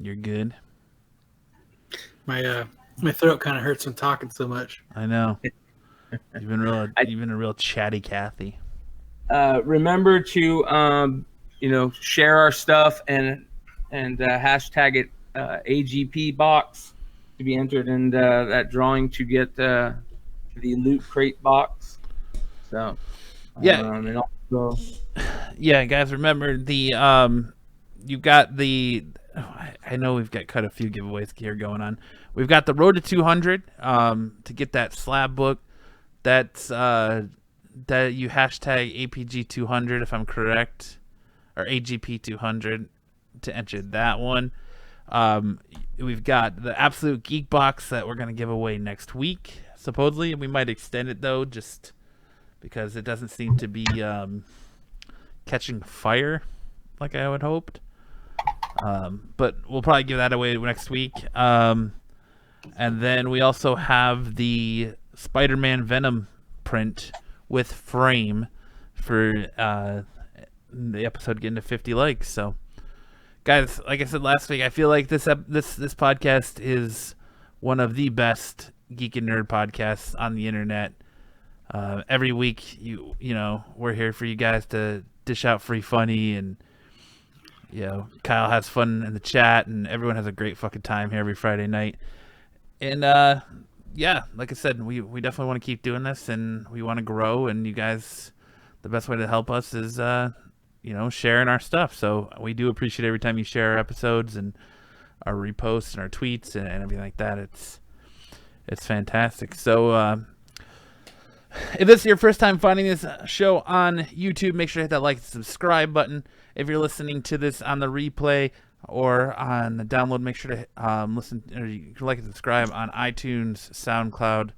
You're good. My throat kind of hurts from talking so much. I know. You've been a real chatty Cathy. Remember to share our stuff and hashtag it AGP box to be entered in that drawing to get the Loot Crate box. So Yeah. And also, Yeah, guys, remember you got the. I know we've got quite a few giveaways here going on. We've got the Road to 200 to get that slab book. That's that you hashtag APG200 if I'm correct, or AGP200 to enter that one. We've got the Absolute Geek box that we're gonna give away next week. Supposedly, we might extend it though, just because it doesn't seem to be catching fire like I would hoped. But we'll probably give that away next week. And then we also have the Spider-Man Venom print with frame for the episode getting to 50 likes. So, guys, like I said last week, I feel like this podcast is one of the best geek and nerd podcasts on the internet. Every week, you know, we're here for you guys to dish out free funny, and Kyle has fun in the chat, and everyone has a great fucking time here every Friday night. And like I said, we definitely want to keep doing this, and we want to grow. And you guys, the best way to help us is sharing our stuff. So we do appreciate every time you share our episodes and our reposts and our tweets and everything like that. It's fantastic. So if this is your first time finding this show on YouTube, make sure to hit that like and subscribe button. If you're listening to this on the replay or on the download, make sure to listen or you can like and subscribe on iTunes, SoundCloud,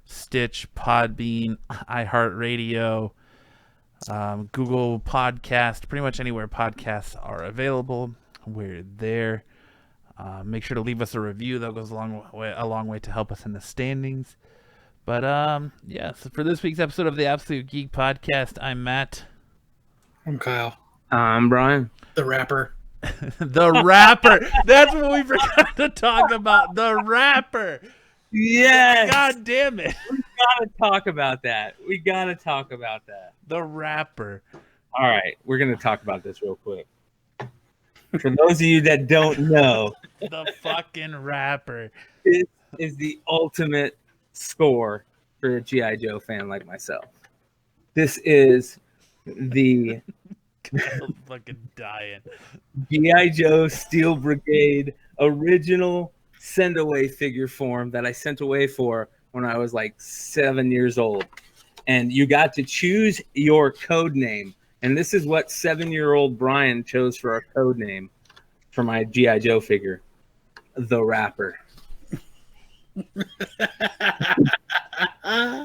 Stitch, Podbean, iHeartRadio, Google Podcast, pretty much anywhere podcasts are available. We're there. Make sure to leave us a review. That goes a long way to help us in the standings. But so for this week's episode of the Absolute Geek Podcast, I'm Matt. I'm Kyle. I'm Brian. The rapper. The rapper. That's what we forgot to talk about. The rapper. Yes. God damn it. We gotta talk about that. The rapper. All right, we're gonna talk about this real quick. For those of you that don't know, The fucking rapper. this is the ultimate score for a G.I. Joe fan like myself. This is the I'm fucking dying. G.I. Joe Steel Brigade original send-away figure form that I sent away for when I was like 7 years old. And you got to choose your code name. And this is what 7-year-old Brian chose for our code name for my G.I. Joe figure. The Rapper.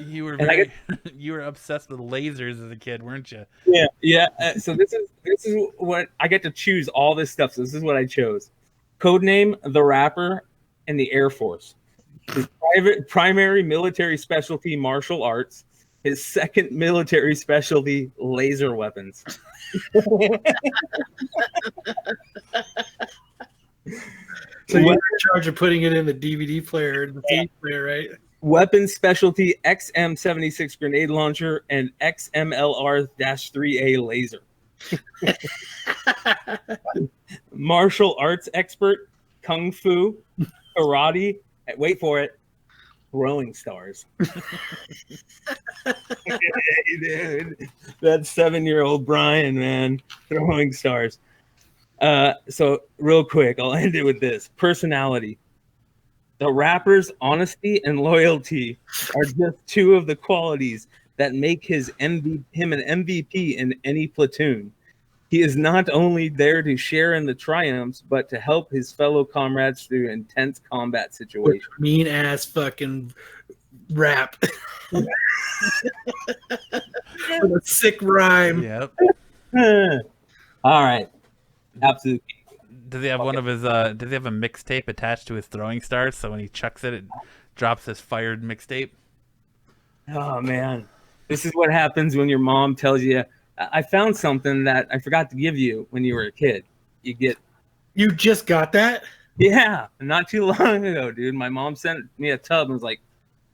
You were you were obsessed with lasers as a kid, weren't you? Yeah. So this is what I get to choose all this stuff. So this is what I chose: code name, the Rapper, and the Air Force. His primary military specialty, martial arts. His second military specialty, laser weapons. So you're in charge of putting it in the DVD player, the CD player, right? Weapons specialty, XM76 grenade launcher and XMLR-3A laser. Martial arts expert, kung fu, karate, wait for it, throwing stars. Dude, that's 7-year-old Brian, man, throwing stars. So real quick, I'll end it with this. Personality. The Rapper's honesty and loyalty are just two of the qualities that make him an MVP in any platoon. He is not only there to share in the triumphs, but to help his fellow comrades through intense combat situations. Mean ass fucking rap. With a sick rhyme. Yep. All right. Absolutely. Does he have one of his does he have a mixtape attached to his throwing stars, so when he chucks it, it drops his fired mixtape? Oh man. This is what happens when your mom tells you, I found something that I forgot to give you when you were a kid. You just got that? Yeah, not too long ago, dude. My mom sent me a tub and was like,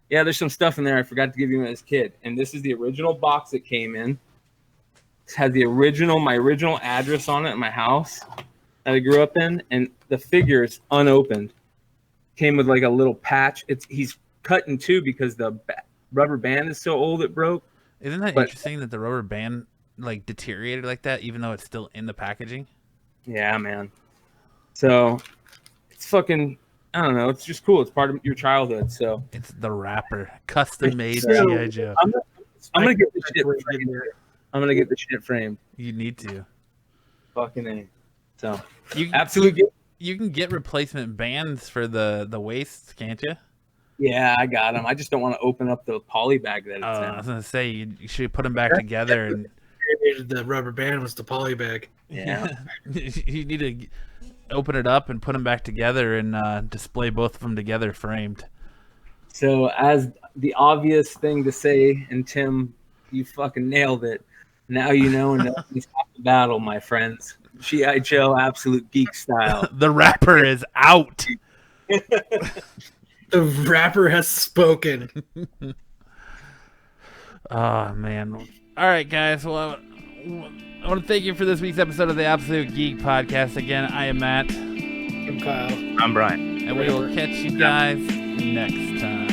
yeah, there's some stuff in there I forgot to give you as a kid. And this is the original box it came in. It has my original address on it at my house that I grew up in, and the figure is unopened. Came with like a little patch. He's cut in two because the rubber band is so old it broke. Isn't that But- interesting that the rubber band like deteriorated like that, even though it's still in the packaging? Yeah, man. So it's fucking. I don't know. It's just cool. It's part of your childhood. So It's the wrapper, custom made So- G.I. Joe. I'm gonna get the shit Right framed. there. I'm gonna get the shit framed. You need to. Fucking A. So You absolutely. You can get replacement bands for the waists, can't you? Yeah, I got them. I just don't want to open up the poly bag that it's I was in. gonna say you should put them back together, and The rubber band was the poly bag. Yeah. you need to open it up and put them back together and display both of them together framed. So as the obvious thing to say, and Tim, you fucking nailed it. Now you know, and it's half the battle, my friends. G.I. Joe, Absolute Geek style. The wrapper is out. The rapper has spoken. Oh man! All right, guys. Well, I want to thank you for this week's episode of the Absolute Geek Podcast. Again, I am Matt, From Kyle. I'm Brian. and we will catch you guys next time.